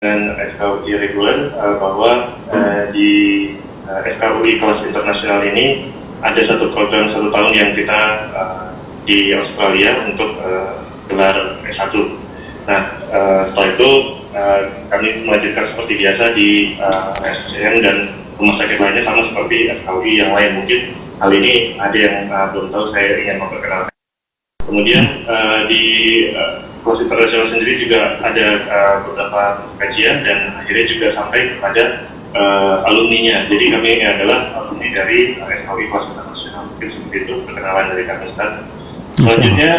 dengan FKUI reguler bahwa di FKUI kelas internasional ini ada satu program 1 tahun yang kita di Australia untuk gelar S1. Nah, setelah itu kami melanjutkan seperti biasa di SCM dan rumah sakit lainnya sama seperti FKUI yang lain. Mungkin hal ini ada yang belum tahu, saya ingin memperkenalkan. Kemudian di kelas internasional sendiri juga ada beberapa kajian dan akhirnya juga sampai kepada alumninya. Jadi kami adalah alumni dari FKUI kelas internasional. Mungkin seperti itu perkenalan dari kami, Ustaz. Selanjutnya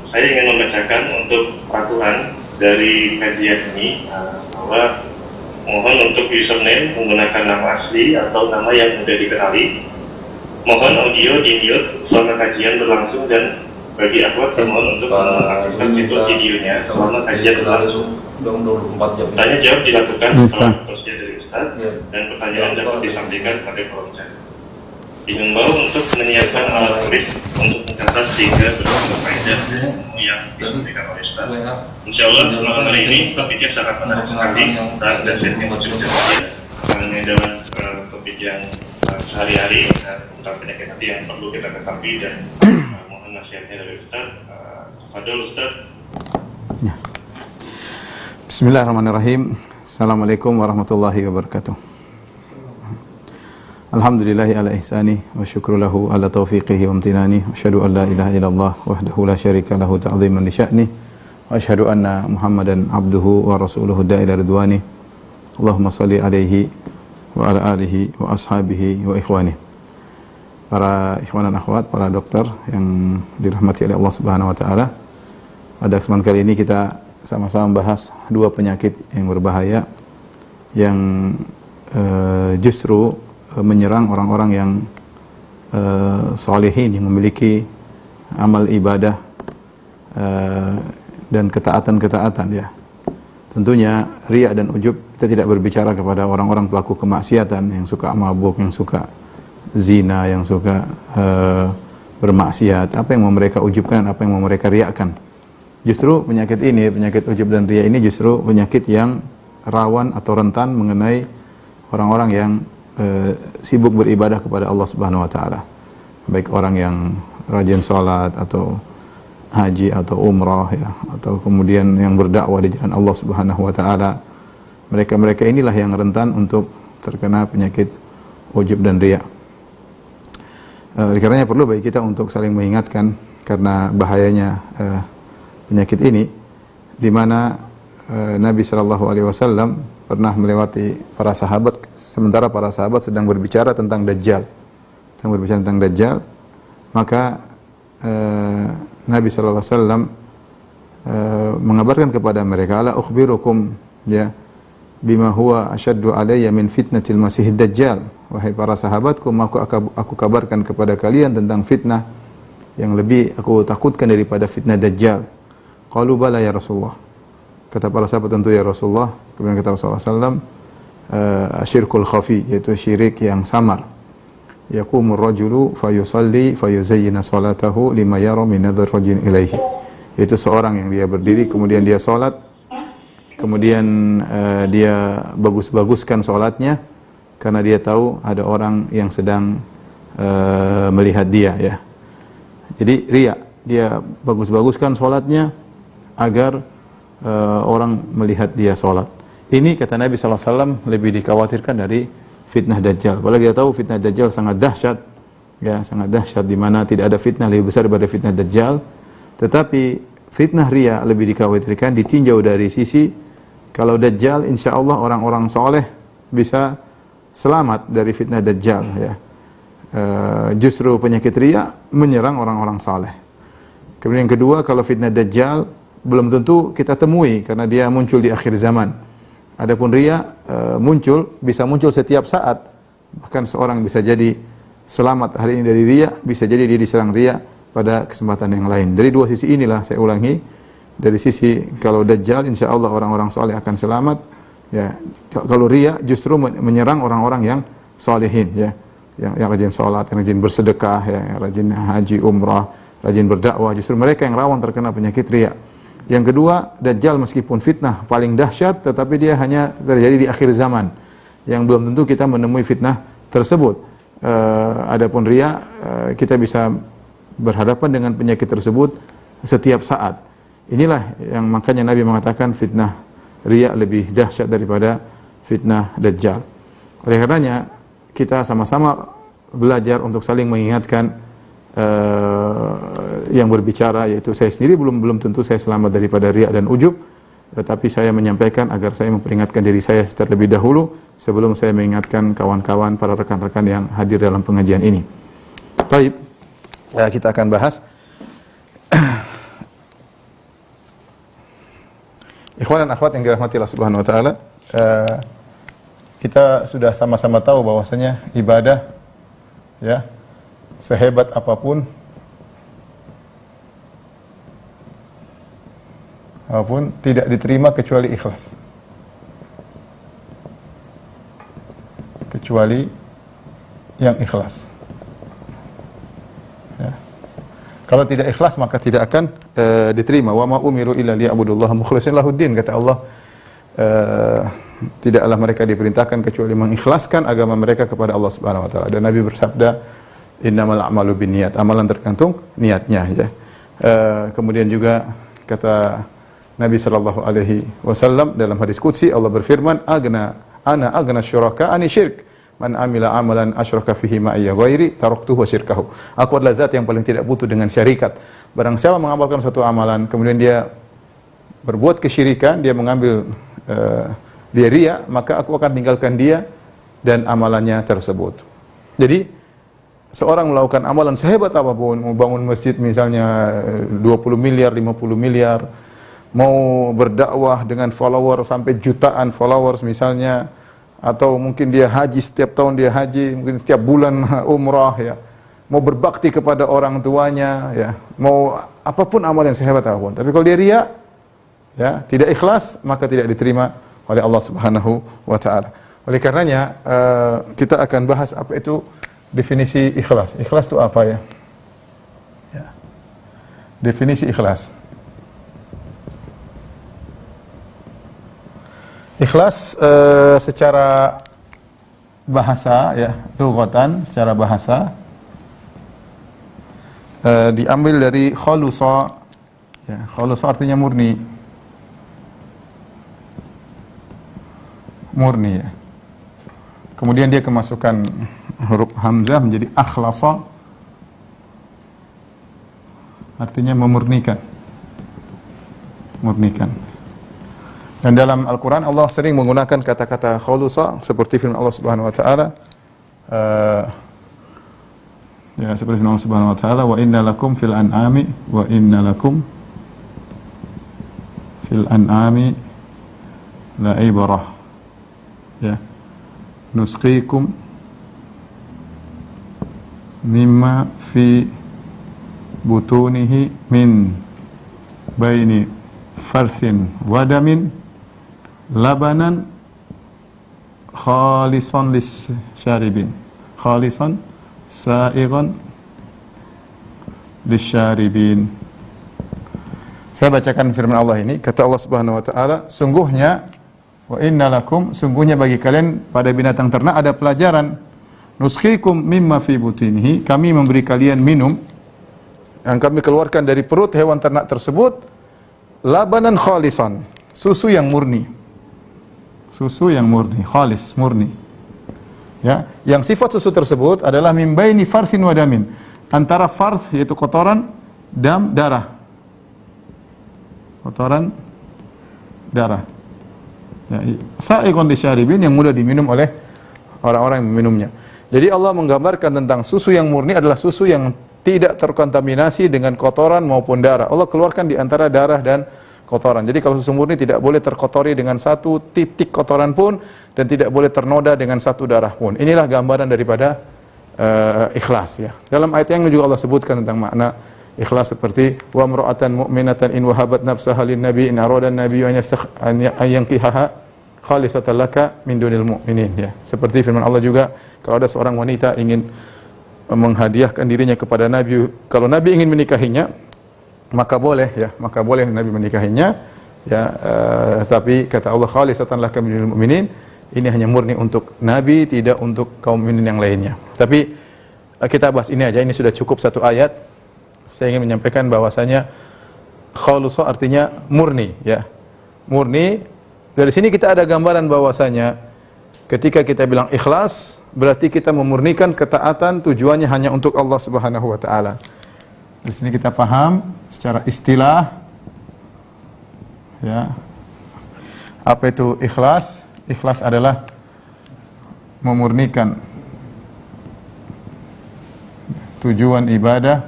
saya ingin membacakan untuk peraturan dari kajian ini bahwa mohon untuk username menggunakan nama asli atau nama yang mudah dikenali. Mohon audio di mute selama kajian berlangsung dan bagi akhwat termohon untuk mengaktifkan fitur videonya selama kajian berlangsung. Tanya jawab dilakukan setelah terusnya dari Ustaz dan pertanyaan dapat disampaikan pada kolom chat. Dihimbau untuk menyiapkan alat tulis untuk mencatat sehingga berfaedah yang disampaikan oleh Ustaz. Insya Allah malam hari ini topiknya sangat menarik sekali dan setting wajib dan karena ini adalah topik yang sehari-hari tentang penyakit hati yang perlu kita ketahui dan mohon nasihatnya dari Ustaz. Fadhol Ustaz. Ya. Bismillahirrahmanirrahim. Assalamualaikum warahmatullahi wabarakatuh. Alhamdulillahi ala ihsani wa syukru lahu ala taufiqihi wa amtinani wa asyhadu an la ilaha illallah wahdahu la syarika lahu ta'ziman li sya'ni wa asyhadu anna Muhammadan abduhu wa rasuluhu da'ila ridwani. Allahumma salli alaihi wa ala alihi wa ashabihi wa ikhwani. Para ikhwan dan akhwat, para dokter yang dirahmati oleh Allah Subhanahu wa taala. Pada kesempatan kali ini kita sama-sama membahas 2 penyakit yang berbahaya yang justru menyerang orang-orang yang salihin, yang memiliki amal ibadah dan ketaatan-ketaatan, ya. Tentunya riya dan ujub, kita tidak berbicara kepada orang-orang pelaku kemaksiatan yang suka mabuk, yang suka zina, yang suka bermaksiat. Apa yang mau mereka ujubkan, apa yang mau mereka riakan. Justru penyakit ini, penyakit ujub dan riya ini justru penyakit yang rawan atau rentan mengenai orang-orang yang sibuk beribadah kepada Allah Subhanahu wa taala. Baik orang yang rajin sholat atau haji atau umrah, ya, atau kemudian yang berdakwah di jalan Allah Subhanahu wa taala. Mereka inilah yang rentan untuk terkena penyakit ujub dan riya. Karenanya perlu bagi kita untuk saling mengingatkan karena bahayanya penyakit ini, di mana Nabi sallallahu alaihi wasallam pernah melewati para sahabat sementara para sahabat sedang berbicara tentang Dajjal. Maka Nabi sallallahu alaihi wasallam mengabarkan kepada mereka, "Ala ukhbirukum ya bima huwa asyaddu alayya min fitnatil masihid dajjal." Wahai para sahabatku, aku kabarkan kepada kalian tentang fitnah yang lebih aku takutkan daripada fitnah Dajjal. Qalu bala ya Rasulullah. Kata para sahabat, tentu ya Rasulullah. Kemudian kata Rasulullah SAW, asyirkul khafi, yaitu syirik yang samar. Yaqumur rajulu fayusalli fayuzayyina salatahu lima yara min nadhar rajin ilaihi. Yaitu seorang yang dia berdiri, kemudian dia salat, kemudian dia bagus-baguskan salatnya karena dia tahu ada orang yang sedang melihat dia, ya. Jadi riya, dia bagus-baguskan salatnya agar orang melihat dia sholat. Ini kata Nabi SAW lebih dikhawatirkan dari fitnah Dajjal. Padahal dia tahu fitnah Dajjal sangat dahsyat, ya, sangat dahsyat, di mana tidak ada fitnah lebih besar daripada fitnah Dajjal. Tetapi fitnah riya lebih dikhawatirkan, ditinjau dari sisi kalau Dajjal, insya Allah orang-orang soleh bisa selamat dari fitnah Dajjal, ya. Justru penyakit riya menyerang orang-orang soleh. Kemudian yang kedua, kalau fitnah Dajjal belum tentu kita temui karena dia muncul di akhir zaman. Adapun riya bisa muncul setiap saat. Bahkan seorang bisa jadi selamat hari ini dari riya, bisa jadi dia diserang riya pada kesempatan yang lain. Dari 2 sisi inilah saya ulangi. Dari sisi kalau Dajjal, insya Allah orang-orang soleh akan selamat. Ya, kalau riya justru menyerang orang-orang yang solehin, ya, yang rajin sholat, yang rajin bersedekah, ya, yang rajin haji, umrah, rajin berdakwah. Justru mereka yang rawan terkena penyakit riya. Yang kedua, Dajjal meskipun fitnah paling dahsyat, tetapi dia hanya terjadi di akhir zaman, yang belum tentu kita menemui fitnah tersebut. Adapun riya, kita bisa berhadapan dengan penyakit tersebut setiap saat. Inilah yang makanya Nabi mengatakan fitnah riya lebih dahsyat daripada fitnah Dajjal. Oleh karenanya, kita sama-sama belajar untuk saling mengingatkan yang berbicara, yaitu saya sendiri. Belum tentu saya selamat daripada riya dan ujub, tetapi saya menyampaikan agar saya memperingatkan diri saya terlebih dahulu sebelum saya mengingatkan kawan-kawan, para rekan-rekan yang hadir dalam pengajian ini. Baik, kita akan bahas. Ikhwan dan akhwat yang dirahmati Allah Subhanahu wa taala, kita sudah sama-sama tahu bahwasanya ibadah, ya, sehebat apapun tidak diterima kecuali ikhlas. Kecuali yang ikhlas. Ya. Kalau tidak ikhlas maka tidak akan diterima. Wa ma umiru illa liya'budullaha mukhlishina lahuddin, kata Allah. Tidaklah mereka diperintahkan kecuali mengikhlaskan agama mereka kepada Allah Subhanahu wa taala. Dan Nabi bersabda, innamal a'malu binniyat, amalan tergantung niatnya, ya. Kemudian juga kata Nabi sallallahu alaihi wasallam dalam hadis qudsi, Allah berfirman, ana agna syuraka ani syirk, man amila amalan asyraka fihi ma'iyya ghairi taraktuhu wa syirkahu. Aku adalah zat yang paling tidak butuh dengan syarikat. Barang siapa mengamalkan suatu amalan kemudian dia berbuat kesyirikan, dia mengambil dia riya, maka aku akan tinggalkan dia dan amalannya tersebut. Jadi seorang melakukan amalan sehebat apapun, mau bangun masjid misalnya 20 miliar, 50 miliar, mau berdakwah dengan follower sampai jutaan followers misalnya, atau mungkin dia haji, setiap tahun dia haji, mungkin setiap bulan umrah, ya, mau berbakti kepada orang tuanya, ya, mau apapun amal yang sehebat apapun, tapi kalau dia riya, ya, tidak ikhlas, maka tidak diterima oleh Allah Subhanahu wa taala. Oleh karenanya kita akan bahas apa itu definisi ikhlas. Ikhlas itu apa, ya? Ya. Definisi ikhlas. Ikhlas secara bahasa, ya, lughatan, secara bahasa diambil dari khalusa, ya, khalusa artinya murni. Murni, ya. Kemudian dia kemasukan huruf hamzah menjadi akhlasa, artinya memurnikan. Murnikan. Dan dalam Al-Quran Allah sering menggunakan kata-kata khulusa seperti firman Allah Subhanahu wa taala, ya, seperti firman Allah Subhanahu wa taala, wa inna lakum fil an'ami wa inna lakum fil an'ami la ibrah, ya, nusqikum mimma fi butunihi min baini farsin wadamin labanan khalisan lisyaribin, khalisan sa'igan lisyaribin. Saya bacakan firman Allah ini, kata Allah Subhanahu wa taala, sungguhnya wa innalakum, sungguhnya bagi kalian pada binatang ternak ada pelajaran, nuskhikum mimma fi butinihi, kami memberi kalian minum yang kami keluarkan dari perut hewan ternak tersebut, labanan khalisan, susu yang murni. Susu yang murni, khalis, murni. Ya, yang sifat susu tersebut adalah min baini farsin wa damin, antara farth yaitu kotoran, dam darah. Kotoran darah. Ya, sa'iqun lisyaribin, yang mudah diminum oleh orang-orang yang meminumnya. Jadi Allah menggambarkan tentang susu yang murni adalah susu yang tidak terkontaminasi dengan kotoran maupun darah. Allah keluarkan di antara darah dan kotoran. Jadi kalau susu murni tidak boleh terkotori dengan satu titik kotoran pun, dan tidak boleh ternoda dengan satu darah pun. Inilah gambaran daripada ikhlas, ya. Dalam ayat yang juga Allah sebutkan tentang makna ikhlas seperti wa mar'atan mu'minatan in wahabat nafsaha lin nabi in arada an-nabi an yankihaha khalisatan laka min dunil mu'minin, ya. Seperti firman Allah juga, kalau ada seorang wanita ingin menghadiahkan dirinya kepada Nabi, kalau Nabi ingin menikahinya, maka boleh Nabi menikahinya, ya. Tapi kata Allah, khalisatan laka minal mu'minin, ini hanya murni untuk Nabi, tidak untuk kaum mukminin yang lainnya. Tapi kita bahas ini aja, ini sudah cukup satu ayat. Saya ingin menyampaikan bahwasanya khalusa artinya murni, ya. Murni. Dari sini kita ada gambaran bahwasanya ketika kita bilang ikhlas, berarti kita memurnikan ketaatan, tujuannya hanya untuk Allah Subhanahu wa taala. Di sini kita paham secara istilah, ya. Apa itu ikhlas? Ikhlas adalah memurnikan tujuan ibadah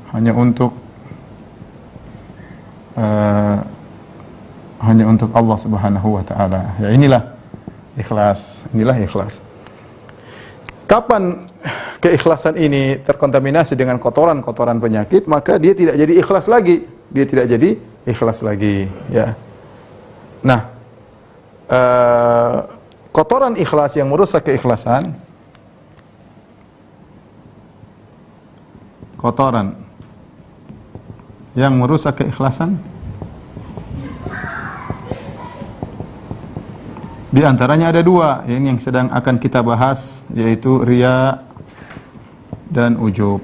hanya untuk Allah Subhanahu wa taala. Ya, inilah ikhlas. Kapan keikhlasan ini terkontaminasi dengan kotoran-kotoran penyakit, maka dia tidak jadi ikhlas lagi. Ya. Nah, kotoran ikhlas yang merusak keikhlasan, di antaranya ada dua, ini yang sedang akan kita bahas, yaitu riya dan ujub.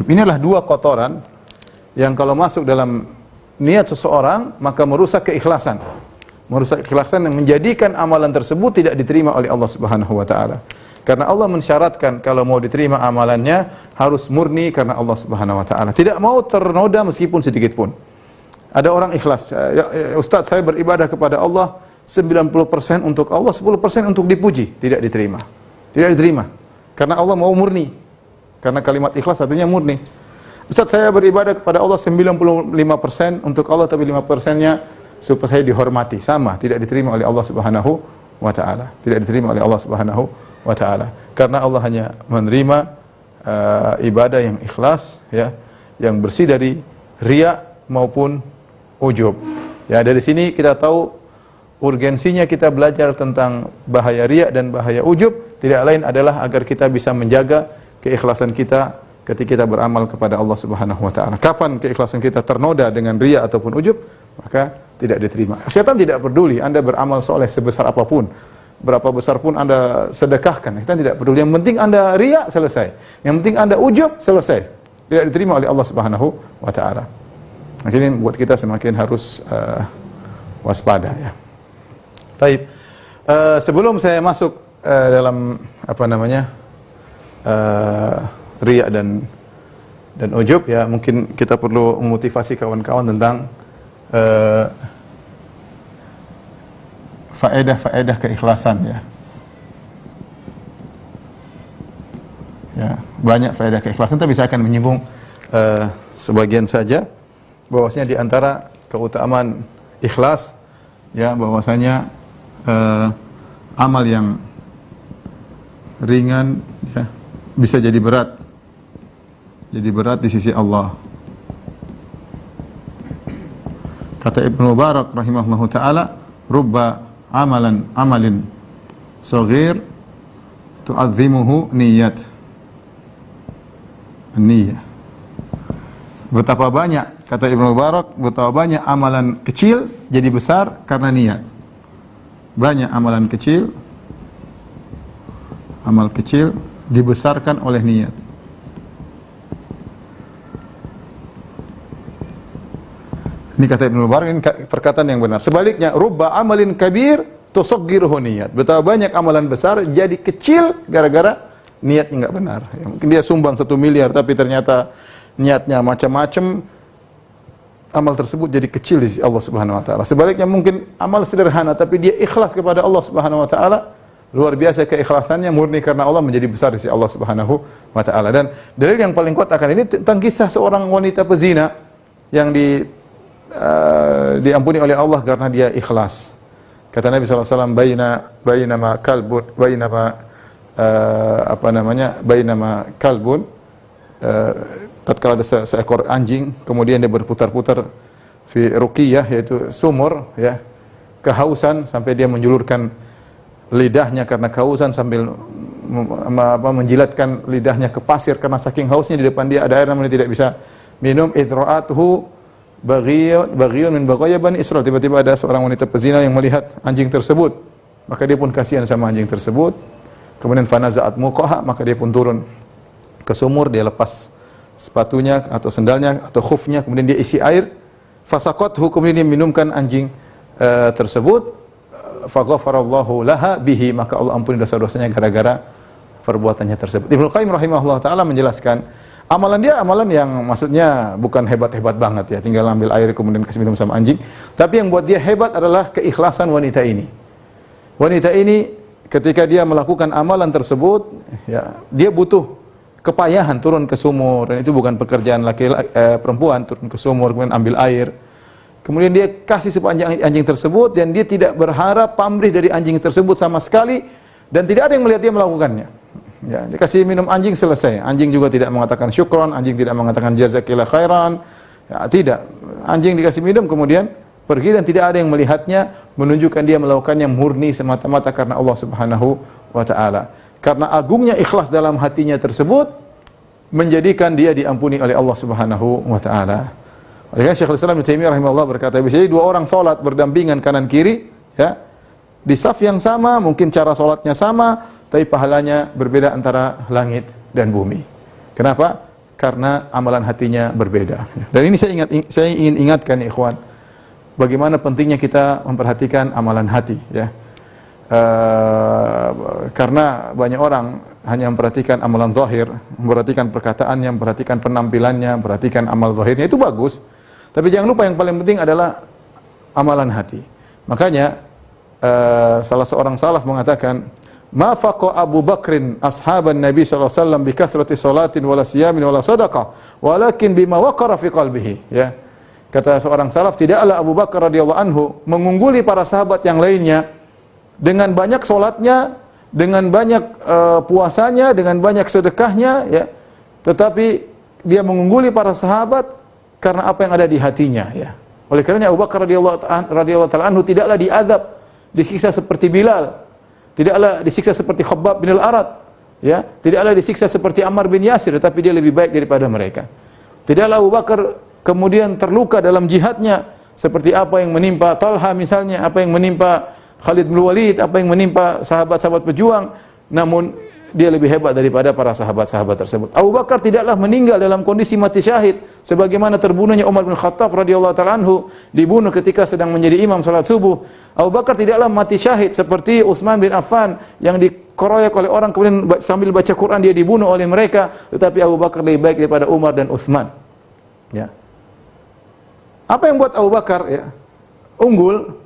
Inilah dua kotoran yang kalau masuk dalam niat seseorang maka merusak keikhlasan. Yang menjadikan amalan tersebut tidak diterima oleh Allah Subhanahu wa taala. Karena Allah mensyaratkan kalau mau diterima amalannya harus murni karena Allah Subhanahu wa taala. Tidak mau ternoda meskipun sedikit pun. Ada orang ikhlas, Ustaz, saya beribadah kepada Allah 90% untuk Allah, 10% untuk dipuji, tidak diterima. Karena Allah mau murni. Karena kalimat ikhlas artinya murni. Ustaz, saya beribadah kepada Allah 95% untuk Allah, tapi 5%-nya supaya saya dihormati. Sama, tidak diterima oleh Allah Subhanahu wa taala. Karena Allah hanya menerima ibadah yang ikhlas, ya, yang bersih dari riya maupun ujub. Ya, dari sini kita tahu urgensinya kita belajar tentang bahaya riya dan bahaya ujub, tidak lain adalah agar kita bisa menjaga keikhlasan kita ketika kita beramal kepada Allah Subhanahu wa taala. Kapan keikhlasan kita ternoda dengan riya ataupun ujub, maka tidak diterima. Setan tidak peduli Anda beramal soleh sebesar apapun, berapa besar pun Anda sedekahkan, setan tidak peduli. Yang penting Anda riya, selesai. Yang penting Anda ujub, selesai. Tidak diterima oleh Allah Subhanahu wa taala. Akhirnya buat kita semakin harus waspada, ya. Taib. Sebelum saya masuk dalam riya dan ujub, ya, mungkin kita perlu memotivasi kawan-kawan tentang faedah keikhlasan, ya. Ya, banyak faedah keikhlasan, tapi saya akan menyinggung sebagian saja. Bahwasanya di antara keutamaan ikhlas, ya, bahwasanya amal yang ringan, ya, bisa jadi berat di sisi Allah. Kata Ibnu Mubarak rahimahullahu taala, rubba amalin saghir tu'azzimuhu niyyah. Betapa banyak, kata Ibnu Mubarak, betapa banyak amalan kecil jadi besar karena niat. Banyak amalan kecil, amal kecil dibesarkan oleh niat. Ini kata Ibnu Mubarak, ini perkataan yang benar. Sebaliknya, rubba amalin kabir tusaggiruhu niat. Betapa banyak amalan besar jadi kecil gara-gara niatnya enggak benar. Ya, mungkin dia sumbang 1 miliar tapi ternyata niatnya macam-macam, amal tersebut jadi kecil di sisi Allah Subhanahu wa taala. Sebaliknya, mungkin amal sederhana tapi dia ikhlas kepada Allah Subhanahu wa taala, luar biasa keikhlasannya, murni karena Allah, menjadi besar di sisi Allah Subhanahu wa taala. Dan dalil yang paling kuat akan ini tentang kisah seorang wanita pezina yang diampuni oleh Allah karena dia ikhlas. Kata Nabi SAW, bainama kalbun, tatkala ada seekor anjing, kemudian dia berputar-putar fi ruqiyah, yaitu sumur, ya, kehausan sampai dia menjulurkan lidahnya karena kehausan sambil menjilatkan lidahnya ke pasir karena saking hausnya, di depan dia ada air namun dia tidak bisa minum. Idra'atuhu baghiyun min baghaya Bani Israil. Tiba-tiba ada seorang wanita pezina yang melihat anjing tersebut, maka dia pun kasihan sama anjing tersebut. Kemudian fanaza'at muqaha, maka dia pun turun ke sumur, dia lepas sepatunya atau sendalnya atau khufnya, kemudian dia isi air. Fasaqathu, kemudian dia minumkan anjing tersebut. Faghafarallahu laha bihi, maka Allah ampuni dosa-dosanya gara-gara perbuatannya tersebut. Ibnu Qayyim rahimahullah taala menjelaskan, amalan dia amalan yang maksudnya bukan hebat-hebat banget ya, tinggal ambil air kemudian kasih minum sama anjing. Tapi yang buat dia hebat adalah keikhlasan wanita ini. Wanita ini ketika dia melakukan amalan tersebut, ya, dia butuh kepayahan turun ke sumur, dan itu bukan pekerjaan perempuan, turun ke sumur kemudian ambil air. Kemudian dia kasih sepanjang anjing tersebut, dan dia tidak berharap pamrih dari anjing tersebut sama sekali, dan tidak ada yang melihat dia melakukannya. Ya, dia kasih minum anjing, selesai. Anjing juga tidak mengatakan syukron, anjing tidak mengatakan jazakillah khairan. Ya, tidak. Anjing dikasih minum kemudian pergi, dan tidak ada yang melihatnya, menunjukkan dia melakukannya murni semata-mata karena Allah Subhanahu wa taala. Karena agungnya ikhlas dalam hatinya tersebut menjadikan dia diampuni oleh Allah Subhanahu wa taala. Oleh karena Syekhul Islam Ibnu Taimiyah rahimahullah berkata, bisa jadi dua orang salat berdampingan kanan kiri, ya, di saf yang sama, mungkin cara salatnya sama, tapi pahalanya berbeda antara langit dan bumi. Kenapa? Karena amalan hatinya berbeda. Dan ini saya ingin ingatkan ikhwan, bagaimana pentingnya kita memperhatikan amalan hati, ya. Karena banyak orang hanya memperhatikan amalan zahir, memperhatikan perkataannya, memperhatikan penampilannya, memperhatikan amal zahirnya, itu bagus. Tapi jangan lupa yang paling penting adalah amalan hati. Makanya salah seorang salaf mengatakan, "Ma faqa Abu Bakrin ashaban Nabi sallallahu alaihi wasallam bi kathrati salatin wala siyamin wala sadaqah, walakin bima waqara fi qalbihi." Ya. Kata seorang salaf, tidaklah Abu Bakar radhiyallahu anhu mengungguli para sahabat yang lainnya dengan banyak salatnya, dengan banyak puasanya, dengan banyak sedekahnya, ya. Tetapi dia mengungguli para sahabat karena apa yang ada di hatinya, ya. Oleh karenanya Abu Bakar radhiyallahu taala anhu tidaklah diazab, disiksa seperti Bilal, tidaklah disiksa seperti Khabbab bin al-Arat, ya, tidaklah disiksa seperti Ammar bin Yasir, tetapi dia lebih baik daripada mereka. Tidaklah Abu Bakar kemudian terluka dalam jihadnya seperti apa yang menimpa Talha misalnya, apa yang menimpa Khalid bin Walid, apa yang menimpa sahabat-sahabat pejuang, namun dia lebih hebat daripada para sahabat-sahabat tersebut. Abu Bakar tidaklah meninggal dalam kondisi mati syahid sebagaimana terbunuhnya Umar bin Khattab radhiyallahu taala anhu, dibunuh ketika sedang menjadi imam salat subuh. Abu Bakar tidaklah mati syahid seperti Utsman bin Affan yang dikeroyok oleh orang kemudian sambil baca Quran dia dibunuh oleh mereka, tetapi Abu Bakar lebih baik daripada Umar dan Utsman. Ya. Apa yang buat Abu Bakar, ya, unggul?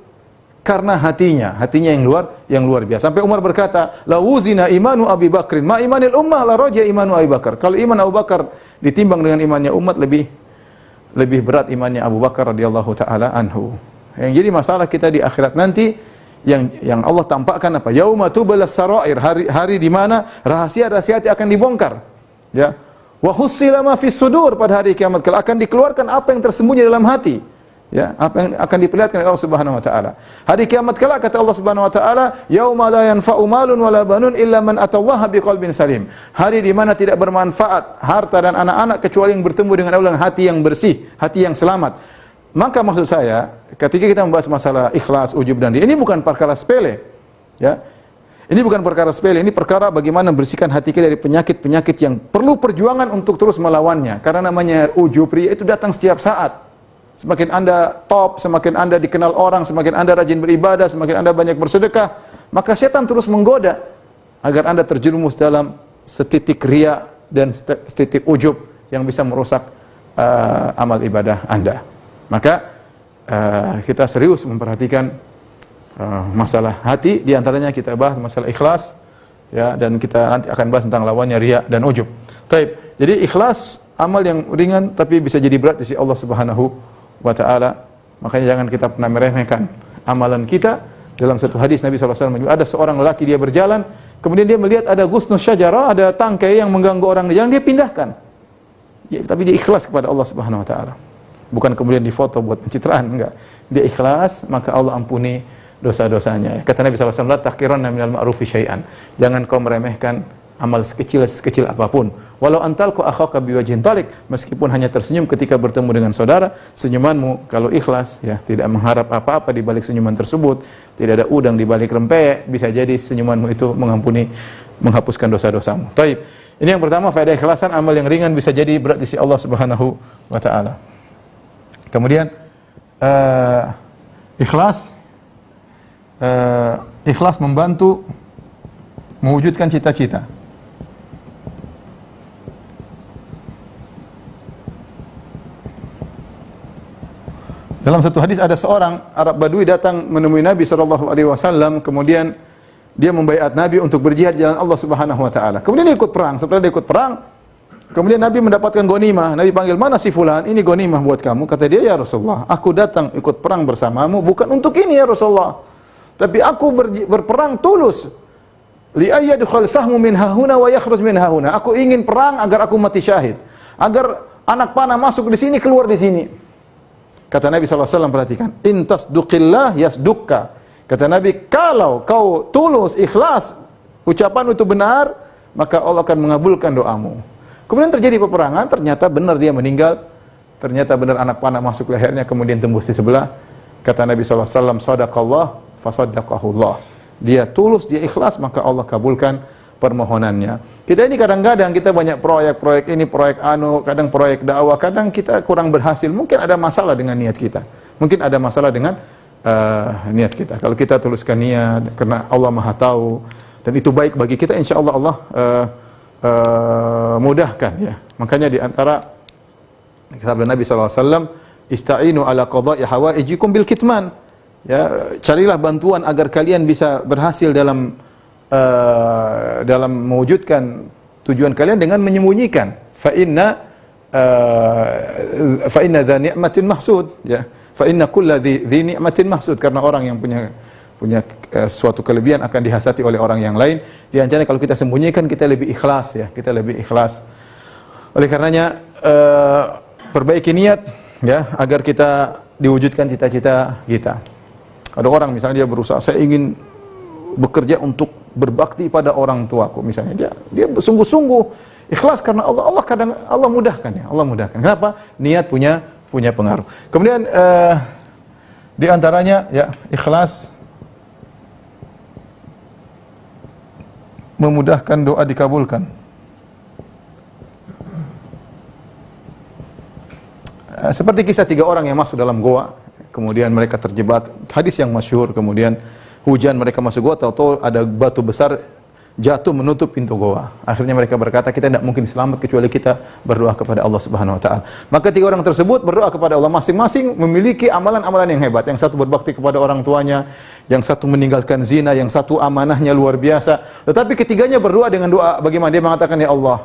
Karena hatinya yang luar biasa. Sampai Umar berkata, la wuzina imanu Abi Bakrin ma imanil ummah la raja imanu Abi Bakar. Kalau iman Abu Bakar ditimbang dengan imannya umat, lebih berat imannya Abu Bakar radhiyallahu taala anhu. Yang jadi masalah kita di akhirat nanti, yang Allah tampakkan apa? Yauma tubalas sarair, hari di mana rahasia-rahasia hati akan dibongkar. Ya. Wa hussila ma fis sudur, pada hari kiamat kelak akan dikeluarkan apa yang tersembunyi dalam hati. Ya, apa yang akan diperlihatkan oleh Allah Subhanahu wa taala. Hari kiamat kelak kata Allah Subhanahu wa taala, yauma la yanfa'u malun wala banun illa man atallaha biqalbin salim. Hari di mana tidak bermanfaat harta dan anak-anak kecuali yang bertemu dengan Allah dengan hati yang bersih, hati yang selamat. Maka maksud saya, ketika kita membahas masalah ikhlas, ujub dan riya, ini bukan perkara sepele. Ya. Ini bukan perkara sepele, ini perkara bagaimana membersihkan hati kita dari penyakit-penyakit yang perlu perjuangan untuk terus melawannya. Karena namanya ujub, riya itu datang setiap saat. Semakin Anda top, semakin Anda dikenal orang, semakin Anda rajin beribadah, semakin Anda banyak bersedekah, maka setan terus menggoda agar Anda terjerumus dalam setitik riya dan setitik ujub yang bisa merusak amal ibadah Anda. Maka kita serius memperhatikan masalah hati, di antaranya kita bahas masalah ikhlas, ya, dan kita nanti akan bahas tentang lawannya riya dan ujub. Baik. Jadi ikhlas amal yang ringan tapi bisa jadi berat di sisi Allah Subhanahu wa ta'ala. Makanya jangan kita pernah meremehkan amalan kita. Dalam satu hadis Nabi SAW, ada seorang lelaki dia berjalan, kemudian dia melihat ada gusnus syajarah, ada tangkai yang mengganggu orang di jalan, dia pindahkan. Ya, tapi dia ikhlas kepada Allah Subhanahu wa ta'ala. Bukan kemudian difoto buat pencitraan, enggak. Dia ikhlas, maka Allah ampuni dosa-dosanya. Kata Nabi SAW, la tahqiranna minal ma'rufi syai'an. Jangan kau meremehkan amal sekecil apapun. Walau antalqu akhaka biwajhin talik, meskipun hanya tersenyum ketika bertemu dengan saudara, senyumanmu kalau ikhlas ya, tidak mengharap apa-apa di balik senyuman tersebut, tidak ada udang di balik rempeyek, bisa jadi senyumanmu itu menghapuskan dosa-dosamu. Baik. Ini yang pertama, faedah ikhlasan, amal yang ringan bisa jadi berat di sisi Allah Subhanahu wa taala. Kemudian ikhlas membantu mewujudkan cita-cita. Dalam satu hadis ada seorang Arab Badui datang menemui Nabi SAW, kemudian dia membaiat Nabi untuk berjihad di jalan Allah Subhanahu wa taala. Kemudian dia ikut perang. Setelah dia ikut perang, kemudian Nabi mendapatkan ghanimah. Nabi panggil, "Mana si fulan? Ini ghanimah buat kamu." Kata dia, "Ya Rasulullah, aku datang ikut perang bersamamu bukan untuk ini ya Rasulullah. Tapi aku berperang tulus. Li ayyadkhul sahmu min hahuna wa yakhruj min hahuna." Aku ingin perang agar aku mati syahid. Agar anak panah masuk di sini, keluar di sini. Kata Nabi SAW, perhatikan, "In tasduqillah yasdukka." Kata Nabi, kalau kau tulus, ikhlas, ucapan itu benar, maka Allah akan mengabulkan doamu. Kemudian terjadi peperangan, ternyata benar dia meninggal, ternyata benar anak panah masuk lehernya, kemudian tembus di sebelah. Kata Nabi SAW, "Sadaqallah fasaddaqahullah." Dia tulus, dia ikhlas, maka Allah kabulkan permohonannya. Kita ini kadang-kadang kita banyak proyek ini, proyek kadang proyek dakwah, kadang kita kurang berhasil. Mungkin ada masalah dengan niat kita. Mungkin ada masalah dengan niat kita. Kalau kita tuluskan niat karena Allah Maha tahu dan itu baik bagi kita, insya Allah mudahkan ya. Makanya di antara sabda Nabi SAW, "Ista'inu ala qada'i hawaijikum bil kitman." Ya, carilah bantuan agar kalian bisa berhasil dalam mewujudkan tujuan kalian dengan menyembunyikan. Fa inna dha ni'matin mahsud, ya. Fa inna kulla dhi ni'matin mahsud, karena orang yang punya suatu kelebihan akan dihasati oleh orang yang lain. Di antaranya kalau kita sembunyikan, kita lebih ikhlas ya, kita lebih ikhlas. Oleh karenanya perbaiki niat ya, agar kita diwujudkan cita-cita kita. Ada orang misalnya dia berusaha, saya ingin bekerja untuk berbakti pada orang tuaku misalnya, dia sungguh-sungguh ikhlas karena Allah mudahkan ya, Allah mudahkan. Kenapa? Niat punya pengaruh. Kemudian di antaranya ya, ikhlas memudahkan doa dikabulkan. Seperti kisah 3 orang yang masuk dalam goa, kemudian mereka terjebak, hadis yang masyhur, kemudian hujan, mereka masuk goa, tahu-tahu ada batu besar jatuh menutup pintu goa. Akhirnya mereka berkata, kita tidak mungkin selamat kecuali kita berdoa kepada Allah Subhanahu wa taala. Maka 3 orang tersebut berdoa kepada Allah, masing-masing memiliki amalan-amalan yang hebat. Yang satu berbakti kepada orang tuanya, yang satu meninggalkan zina, yang satu amanahnya luar biasa. Tetapi ketiganya berdoa dengan doa bagaimana? Dia mengatakan, "Ya Allah,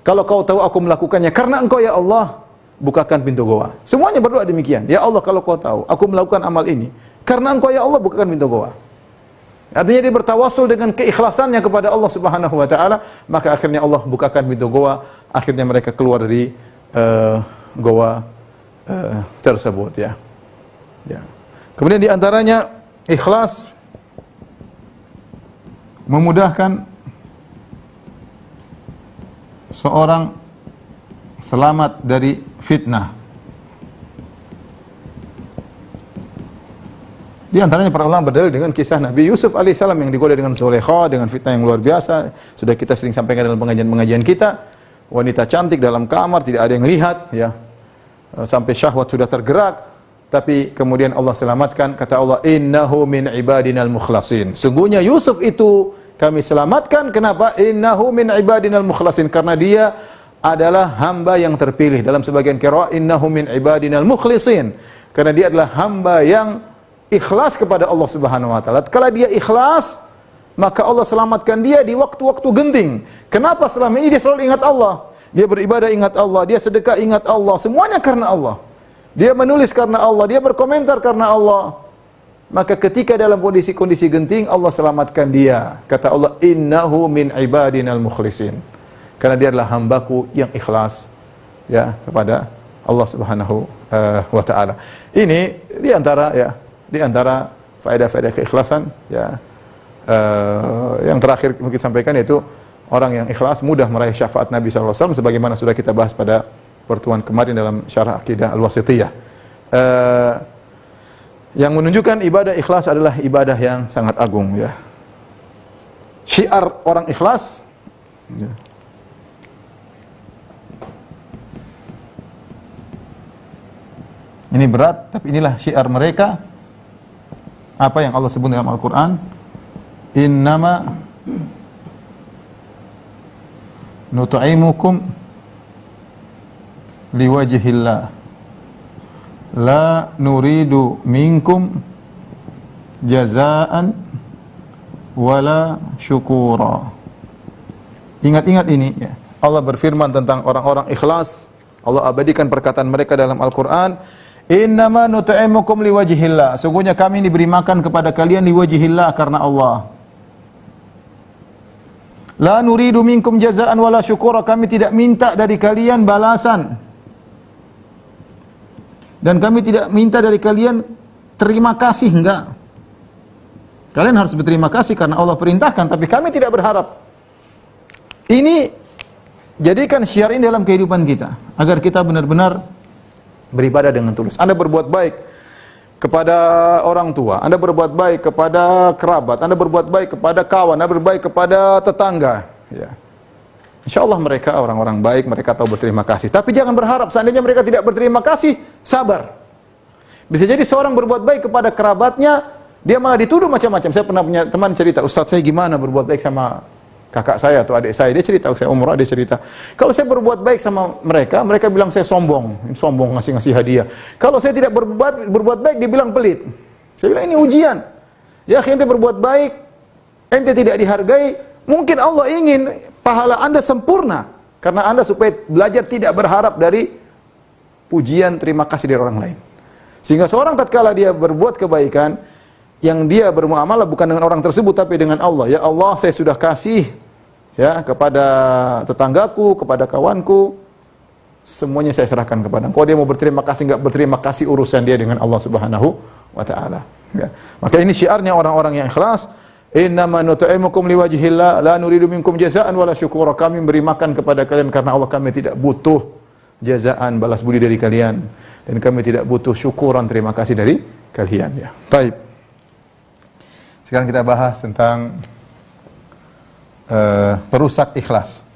kalau kau tahu aku melakukannya karena Engkau ya Allah, bukakan pintu goa." Semuanya berdoa demikian. "Ya Allah, kalau kau tahu aku melakukan amal ini karena Engkau ya Allah, bukakan pintu goa." Artinya dia bertawassul dengan keikhlasannya kepada Allah Subhanahu wa taala, maka akhirnya Allah bukakan pintu goa, akhirnya mereka keluar dari goa tersebut ya. Ya. Kemudian di antaranya ikhlas memudahkan seorang selamat dari fitnah. Di antaranya para ulama berdalil dengan kisah Nabi Yusuf alaihissalam yang digoda dengan Zulaikha dengan fitnah yang luar biasa. Sudah kita sering sampaikan dalam pengajian-pengajian kita. Wanita cantik dalam kamar, tidak ada yang lihat ya. Sampai syahwat sudah tergerak, tapi kemudian Allah selamatkan. Kata Allah, "Innahu min ibadinal mukhlasin." Sungguhnya Yusuf itu kami selamatkan. Kenapa? Innahu min ibadinal mukhlasin, karena dia adalah hamba yang terpilih. Dalam sebagian qiraah, innahu min ibadinal mukhlisin, karena dia adalah hamba yang ikhlas kepada Allah Subhanahu wa taala. Kalau dia ikhlas, maka Allah selamatkan dia di waktu-waktu genting. Kenapa? Selama ini dia selalu ingat Allah. Dia beribadah ingat Allah, dia sedekah ingat Allah, semuanya karena Allah. Dia menulis karena Allah, dia berkomentar karena Allah. Maka ketika dalam kondisi-kondisi genting, Allah selamatkan dia. Kata Allah, "Innahu min ibadinal mukhlisin." Karena dia adalah hambaku yang ikhlas ya kepada Allah Subhanahu wa taala. Ini di antara faedah-faedah keikhlasan, ya. Yang terakhir mungkin sampaikan yaitu orang yang ikhlas mudah meraih syafaat Nabi SAW sebagaimana sudah kita bahas pada pertemuan kemarin dalam syarah akidah Al-Wasithiyah. Yang menunjukkan ibadah ikhlas adalah ibadah yang sangat agung, ya. Syiar orang ikhlas, ya. Ini berat, tapi inilah syiar mereka. Apa yang Allah sebut dalam Al-Quran, innama nut'imukum liwajhillah la nuridu minkum jazaan wala syukura. Ingat-ingat ini, ya. Allah berfirman tentang orang-orang ikhlas. Allah abadikan perkataan mereka dalam Al-Quran, innama nut'imukum liwajhillah, sungguhnya kami diberi makan kepada kalian liwajhillah, karena Allah. La nuridu minkum jazaan wala syukura, kami tidak minta dari kalian balasan, dan kami tidak minta dari kalian terima kasih, enggak. Kalian harus berterima kasih karena Allah perintahkan, tapi kami tidak berharap. Ini jadikan syiar ini dalam kehidupan kita, agar kita benar-benar beribadah dengan tulus. Anda berbuat baik kepada orang tua, Anda berbuat baik kepada kerabat, Anda berbuat baik kepada kawan, Anda berbuat baik kepada tetangga, ya. Insyaallah mereka orang-orang baik, mereka tahu berterima kasih. Tapi jangan berharap seandainya mereka tidak berterima kasih, sabar. Bisa jadi seorang berbuat baik kepada kerabatnya, dia malah dituduh macam-macam. Saya pernah punya teman cerita, Ustaz saya gimana berbuat baik sama kakak saya atau adik saya. Dia cerita, saya umrah, dia cerita, kalau saya berbuat baik sama mereka, mereka bilang saya sombong, ngasih-ngasih hadiah. Kalau saya tidak berbuat baik, dia bilang pelit. Saya bilang ini ujian. Ya, ente berbuat baik, ente tidak dihargai, mungkin Allah ingin pahala Anda sempurna, karena Anda supaya belajar tidak berharap dari pujian, terima kasih dari orang lain. Sehingga seorang tatkala dia berbuat kebaikan, yang dia bermuamalah bukan dengan orang tersebut, tapi dengan Allah. Ya Allah, saya sudah kasih, ya, kepada tetanggaku, kepada kawanku, semuanya saya serahkan kepada Engkau. Dia mau berterima kasih, enggak berterima kasih, urusan dia dengan Allah Subhanahu wa taala, ya. Maka ini syiarnya orang-orang yang ikhlas. Innama nut'imukum liwajhillah la nuridu minkum jazaan wala syukura. Kami memberi makan kepada kalian karena Allah, kami tidak butuh jazaan, balas budi dari kalian, dan kami tidak butuh syukuran, terima kasih dari kalian, ya. Baik. Sekarang kita bahas tentang perusak ikhlas.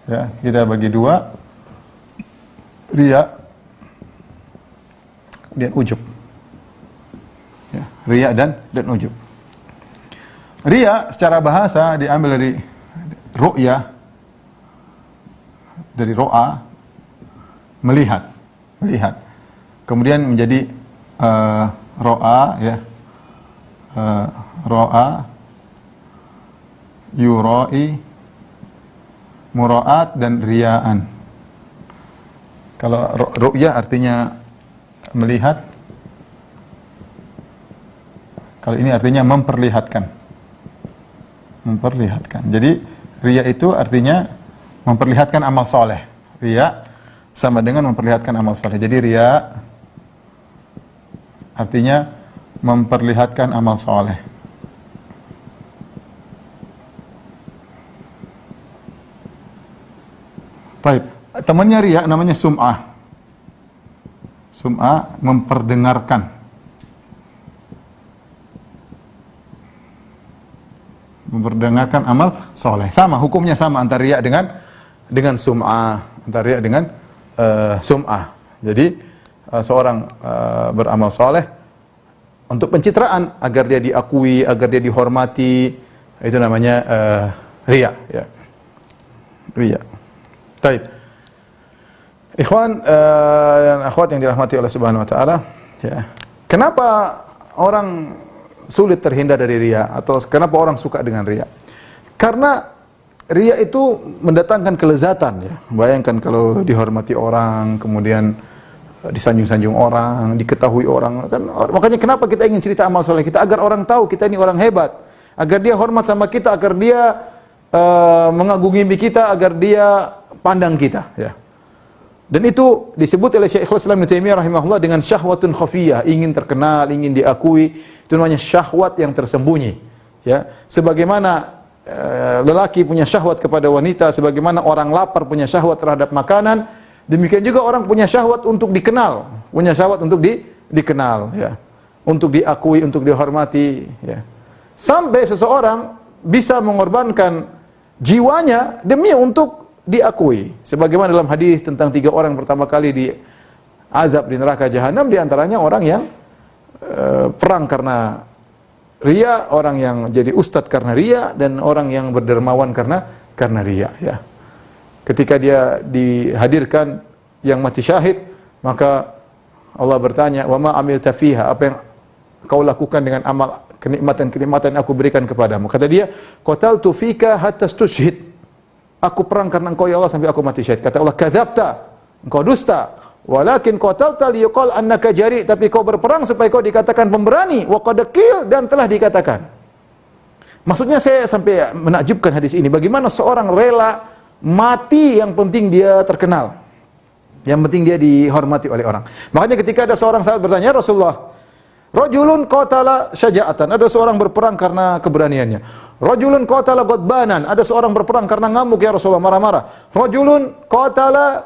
Ya, kita bagi dua, riya, kemudian ujub. Ya, riya dan ujub. Riya secara bahasa diambil dari ru'ya, dari ro'a, melihat. Kemudian menjadi ro'a, ya, ro'a, yura'i, mura'at, dan riya'an. Kalau ru'ya artinya melihat, kalau ini artinya memperlihatkan. Jadi riya itu artinya memperlihatkan amal soleh. Riya sama dengan memperlihatkan amal soleh. Jadi riya artinya memperlihatkan amal soleh. Baik, temannya riya namanya sum'ah. Sum'ah memperdengarkan. Memperdengarkan amal soleh. Sama, hukumnya sama antara riya dengan sum'ah, antara riya dengan sum'ah. Jadi seorang beramal soleh untuk pencitraan, agar dia diakui, agar dia dihormati, itu namanya riya, ya. Riya. Baik. Ikhwan dan akhwat yang dirahmati Allah Subhanahu wa taala, ya. Kenapa orang sulit terhindar dari riya, atau kenapa orang suka dengan riya? Karena riya itu mendatangkan kelezatan, ya. Bayangkan kalau dihormati orang, kemudian disanjung-sanjung orang, diketahui orang, kan. Makanya kenapa kita ingin cerita amal soleh kita, agar orang tahu kita ini orang hebat, agar dia hormat sama kita, agar dia mengagumi kita, agar dia pandang kita, ya. Dan itu disebut oleh Syekhul Islam Ibnu Taimiyah rahimahullah dengan syahwatun khafiyah, ingin terkenal, ingin diakui. Itu namanya syahwat yang tersembunyi. Ya, sebagaimana lelaki punya syahwat kepada wanita, sebagaimana orang lapar punya syahwat terhadap makanan, demikian juga orang punya syahwat untuk dikenal, punya syahwat untuk dikenal, ya, untuk diakui, untuk dihormati, ya. Sampai seseorang bisa mengorbankan jiwanya demi untuk diakui. Sebagaimana dalam hadis tentang 3 orang pertama kali di azab di neraka jahanam, di antaranya orang yang perang karena riya, orang yang jadi ustadz karena riya, dan orang yang berdermawan karena riya, ya. Ketika dia dihadirkan yang mati syahid, maka Allah bertanya, "Wa ma amilta fiha?" Apa yang kau lakukan dengan amal kenikmatan yang aku berikan kepadamu? Kata dia, "Qataltu fika hatta stushhid." Aku perang karena engkau ya Allah sampai aku mati syahid. Kata Allah, "Kadzabta." Engkau dusta. "Walakin qatalta liyuqal annaka jari." Tapi kau berperang supaya kau dikatakan pemberani. Wa qad qil, dan telah dikatakan. Maksudnya saya sampai menakjubkan hadis ini. Bagaimana seorang rela mati yang penting dia terkenal. Yang penting dia dihormati oleh orang. Makanya ketika ada seorang sahabat bertanya, "Rasulullah, rajulun qatala syaja'atan." Ada seorang berperang karena keberaniannya. Rajulun qatala ghadbanan. Ada seorang berperang karena ngamuk ya Rasulullah, marah-marah. Rajulun qatala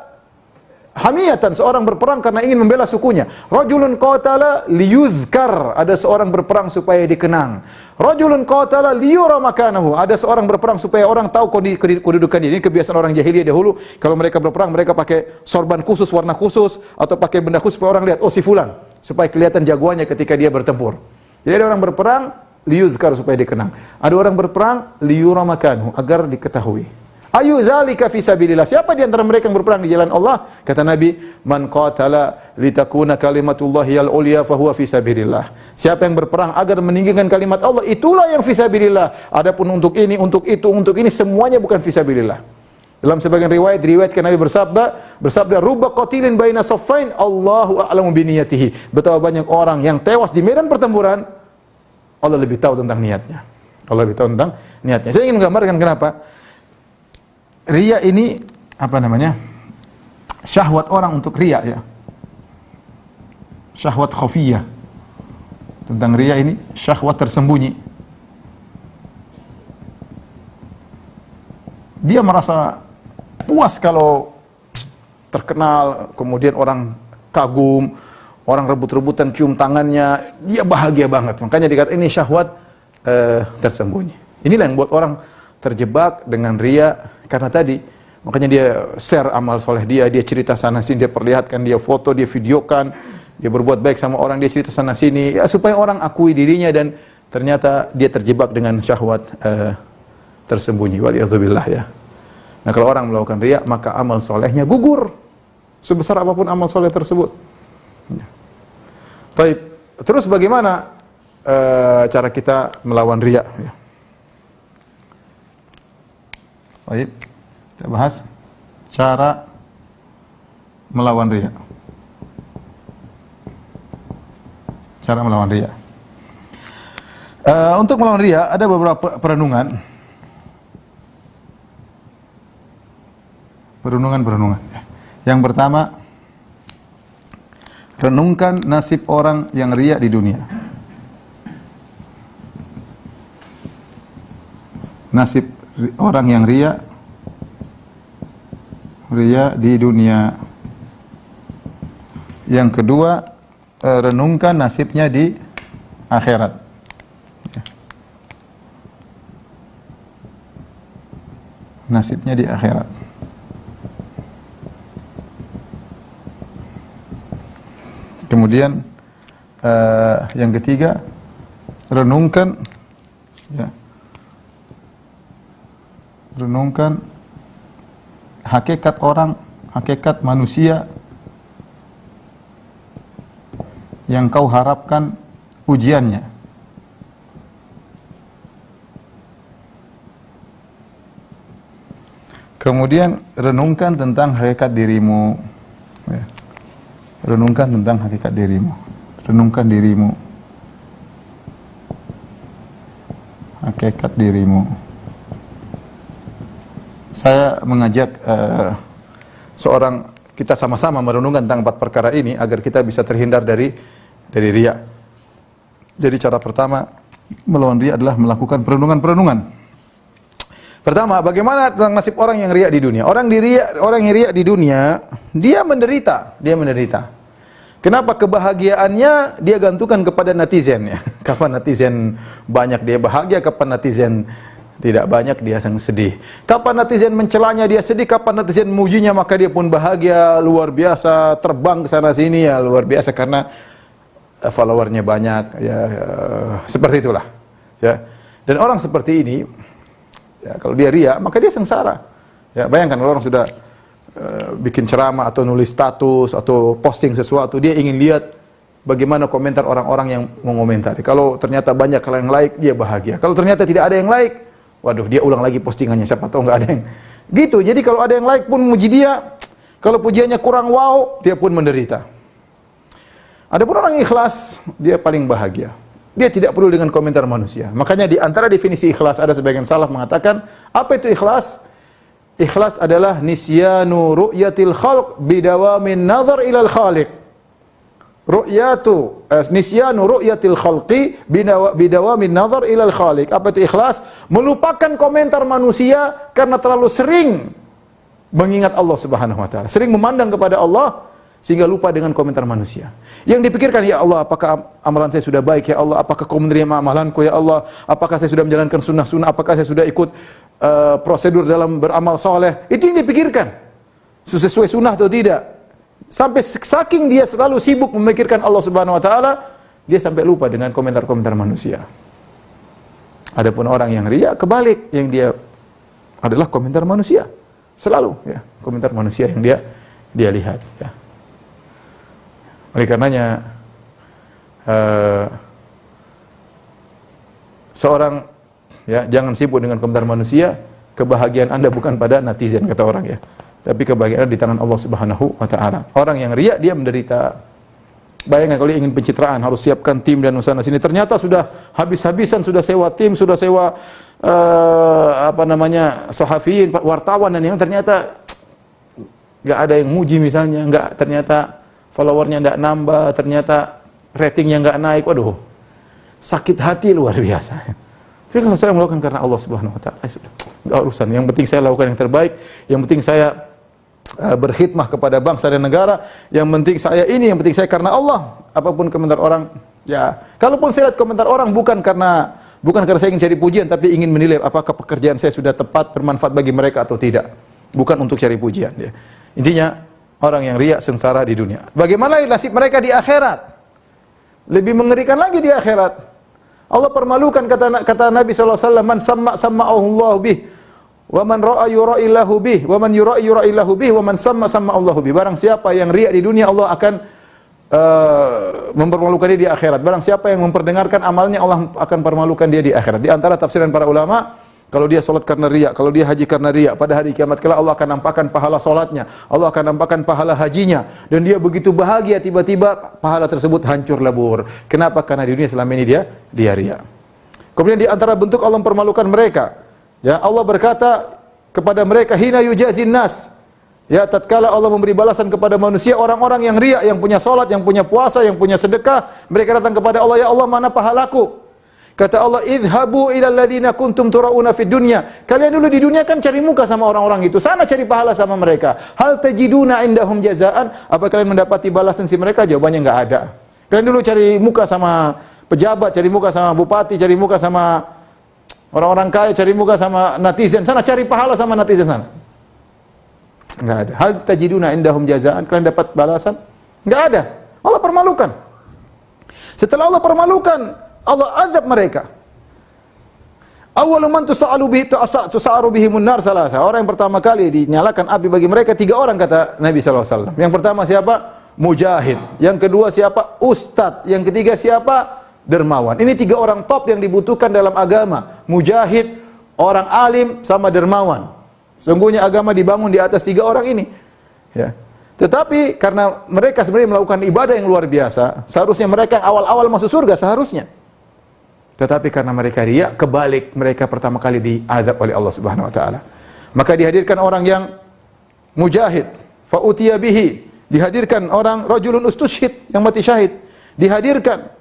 hamiyatan. Seorang berperang karena ingin membela sukunya. Rajulun qatala liyuzkar. Ada seorang berperang supaya dikenang. Rajulun qatala liyura makanahu. Ada seorang berperang supaya orang tahu kedudukan dia. Ini kebiasaan orang jahiliyah dahulu. Kalau mereka berperang, mereka pakai sorban khusus, warna khusus, atau pakai benda khusus supaya orang lihat, oh si fulan, supaya kelihatan jagoannya ketika dia bertempur. Jadi ada orang berperang liyuzkar supaya dikenang. Ada orang berperang liyura makanahu, agar diketahui. Ayu zalika fi sabilillah. Siapa di antara mereka yang berperang di jalan Allah? Kata Nabi, "Man qatala litakuna kalimatullahi al-ulya fahuwa fi sabilillah." Siapa yang berperang agar meninggikan kalimat Allah, itulah yang fi sabilillah. Adapun untuk ini, untuk itu, untuk ini, semuanya bukan fi sabilillah. Dalam sebagian riwayat diriwayatkan Nabi bersabda, "Rubba qatilin baina saffain, Allahu a'lamu bi niyatihi." Betapa banyak orang yang tewas di medan pertempuran, Allah lebih tahu tentang niatnya. Allah lebih tahu tentang niatnya. Saya ingin menggambarkan kenapa riya ini syahwat orang untuk riya, ya. Syahwat khafiyah. Tentang riya ini syahwat tersembunyi. Dia merasa puas kalau terkenal, kemudian orang kagum, orang rebut-rebutan cium tangannya, dia bahagia banget. Makanya dikatakan ini syahwat tersembunyi. Inilah yang buat orang terjebak dengan riya karena tadi. Makanya dia share amal soleh dia cerita sana sini, dia perlihatkan, dia foto, dia videokan, dia berbuat baik sama orang, dia cerita sana sini, ya supaya orang akui dirinya, dan ternyata dia terjebak dengan syahwat tersembunyi. Waliyadzubillah, ya. Nah, kalau orang melakukan riya, maka amal solehnya gugur, sebesar apapun amal soleh tersebut. Baik, terus bagaimana cara kita melawan riya? Ya. Baik, kita bahas cara melawan riya. Cara melawan riya. Untuk melawan riya ada beberapa perenungan. Yang pertama, renungkan nasib orang yang riya di dunia. Nasib orang yang riya di dunia. Yang kedua, renungkan nasibnya di akhirat. Nasibnya di akhirat. Kemudian yang ketiga, renungkan hakikat orang, hakikat manusia yang kau harapkan ujiannya. Kemudian renungkan tentang hakikat dirimu. Ya. Renungkan tentang hakikat dirimu. Renungkan dirimu. Hakikat dirimu. Saya mengajak seorang kita sama-sama merenungkan tentang 4 perkara ini agar kita bisa terhindar dari riya. Jadi cara pertama melawan riya adalah melakukan perenungan-perenungan. Pertama, bagaimana tentang nasib orang yang riya di dunia? Orang yang riya di dunia, dia menderita. Kenapa? Kebahagiaannya dia gantungkan kepada netizen ya. Kapan netizen banyak dia bahagia, kapan netizen tidak banyak dia sedih. Kapan netizen mencelanya dia sedih, kapan netizen memujinya maka dia pun bahagia luar biasa, terbang ke sana sini ya luar biasa karena followernya banyak ya, seperti itulah ya. Dan orang seperti ini ya, kalau dia riya maka dia sengsara. Ya, bayangkan kalau orang sudah bikin ceramah atau nulis status atau posting sesuatu, dia ingin lihat bagaimana komentar orang-orang yang mengomentari. Kalau ternyata banyak yang like, dia bahagia. Kalau ternyata tidak ada yang like, waduh, dia ulang lagi postingannya, siapa tahu nggak ada yang gitu. Jadi kalau ada yang like pun muji dia, kalau pujiannya kurang wow, dia pun menderita. Adapun orang ikhlas, dia paling bahagia. Dia tidak perlu dengan komentar manusia. Makanya di antara definisi ikhlas ada sebagian salaf mengatakan, apa itu ikhlas? Ikhlas adalah nisyanu ru'yatil khalq bidawamin nazar ilal khaliq. Nisyanu ru'yatil khalqi bidawamin nazar ilal khaliq. Apa itu ikhlas? Melupakan komentar manusia karena terlalu sering mengingat Allah Subhanahu wa taala. Sering memandang kepada Allah sehingga lupa dengan komentar manusia. Yang dipikirkan, ya Allah, apakah amalan saya sudah baik ya Allah? Apakah Kau menerima amalanku ya Allah? Apakah saya sudah menjalankan sunnah-sunnah? Apakah saya sudah ikut prosedur dalam beramal soleh? Itu yang dipikirkan. Sesuai sunnah atau tidak? Sampai saking dia selalu sibuk memikirkan Allah Subhanahu wa taala, dia sampai lupa dengan komentar-komentar manusia. Adapun orang yang riya kebalik, yang dia adalah komentar manusia. Selalu ya, komentar manusia yang dia lihat ya. Oleh karenanya seorang ya jangan sibuk dengan komentar manusia. Kebahagiaan Anda bukan pada netizen kata orang ya, tapi kebahagiaan di tangan Allah Subhanahu wa taala. Orang yang riya dia menderita. Bayangkan kalau ingin pencitraan harus siapkan tim dan sana sini. Ternyata sudah habis-habisan, sudah sewa tim, sudah sewa sahafiyin, wartawan, dan yang ternyata enggak ada yang muji misalnya, enggak, ternyata followernya enggak nambah, ternyata ratingnya enggak naik. Waduh, sakit hati luar biasa. Tapi kalau saya melakukan karena Allah Subhanahu wa taala, sudah enggak urusan. Yang penting saya lakukan yang terbaik, yang penting saya berkhidmah kepada bangsa dan negara, yang penting saya ini, yang penting saya karena Allah. Apapun komentar orang, ya, kalaupun saya lihat komentar orang bukan karena saya ingin cari pujian, tapi ingin menilai apakah pekerjaan saya sudah tepat, bermanfaat bagi mereka atau tidak. Bukan untuk cari pujian ya. Intinya orang yang riya sengsara di dunia. Bagaimana nasib mereka di akhirat? Lebih mengerikan lagi di akhirat. Allah permalukan kata Nabi sallallahu alaihi wasallam, man samma Allahu bih, wa man ra'a yura'illahu bih, wa man yura'i yura'illahu bih, wa man samma Allahu bih. Barang siapa yang riya di dunia, Allah akan mempermalukan dia di akhirat. Barang siapa yang memperdengarkan amalnya, Allah akan permalukan dia di akhirat. Di antara tafsiran para ulama, kalau dia salat karena riya, kalau dia haji karena riya, pada hari kiamat kelak Allah akan nampakkan pahala salatnya, Allah akan nampakkan pahala hajinya, dan dia begitu bahagia, tiba-tiba pahala tersebut hancur lebur. Kenapa? Karena di dunia selama ini dia riya. Kemudian di antara bentuk Allah mempermalukan mereka, ya, Allah berkata kepada mereka, hina yujazin nas, ya, tatkala Allah memberi balasan kepada manusia, orang-orang yang riya, yang punya salat, yang punya puasa, yang punya sedekah, mereka datang kepada Allah, ya Allah, mana pahalaku? Kata Allah, idhabu ilal ladzina kuntum turauna fid dunya. Kalian dulu di dunia kan cari muka sama orang-orang itu, sana cari pahala sama mereka. Hal tajiduna indahum jazaan? Apa kalian mendapati balasan si mereka? Jawabannya enggak ada. Kalian dulu cari muka sama pejabat, cari muka sama bupati, cari muka sama orang-orang kaya, cari muka sama netizen, sana cari pahala sama netizen sana. Enggak ada. Hal tajiduna indahum jazaan? Kalian dapat balasan? Enggak ada. Allah permalukan. Setelah Allah permalukan, Allah azab mereka. Awwalu man tusa'aru bihimun nar salasa. Orang yang pertama kali dinyalakan api bagi mereka 3 orang kata Nabi sallallahu alaihi wasallam. Yang pertama siapa? Mujahid. Yang kedua siapa? Ustadz. Yang ketiga siapa? Dermawan. Ini 3 orang top yang dibutuhkan dalam agama. Mujahid, orang alim, sama dermawan. Sungguhnya agama dibangun di atas 3 orang ini. Ya. Tetapi karena mereka sebenarnya melakukan ibadah yang luar biasa, seharusnya mereka awal-awal masuk surga seharusnya. Tetapi karena mereka riya, kebalik, mereka pertama kali diazab oleh Allah Subhanahu wa taala. Maka dihadirkan orang yang mujahid, Fa utiya bihi, dihadirkan orang rajulun ustushhid yang mati syahid, dihadirkan.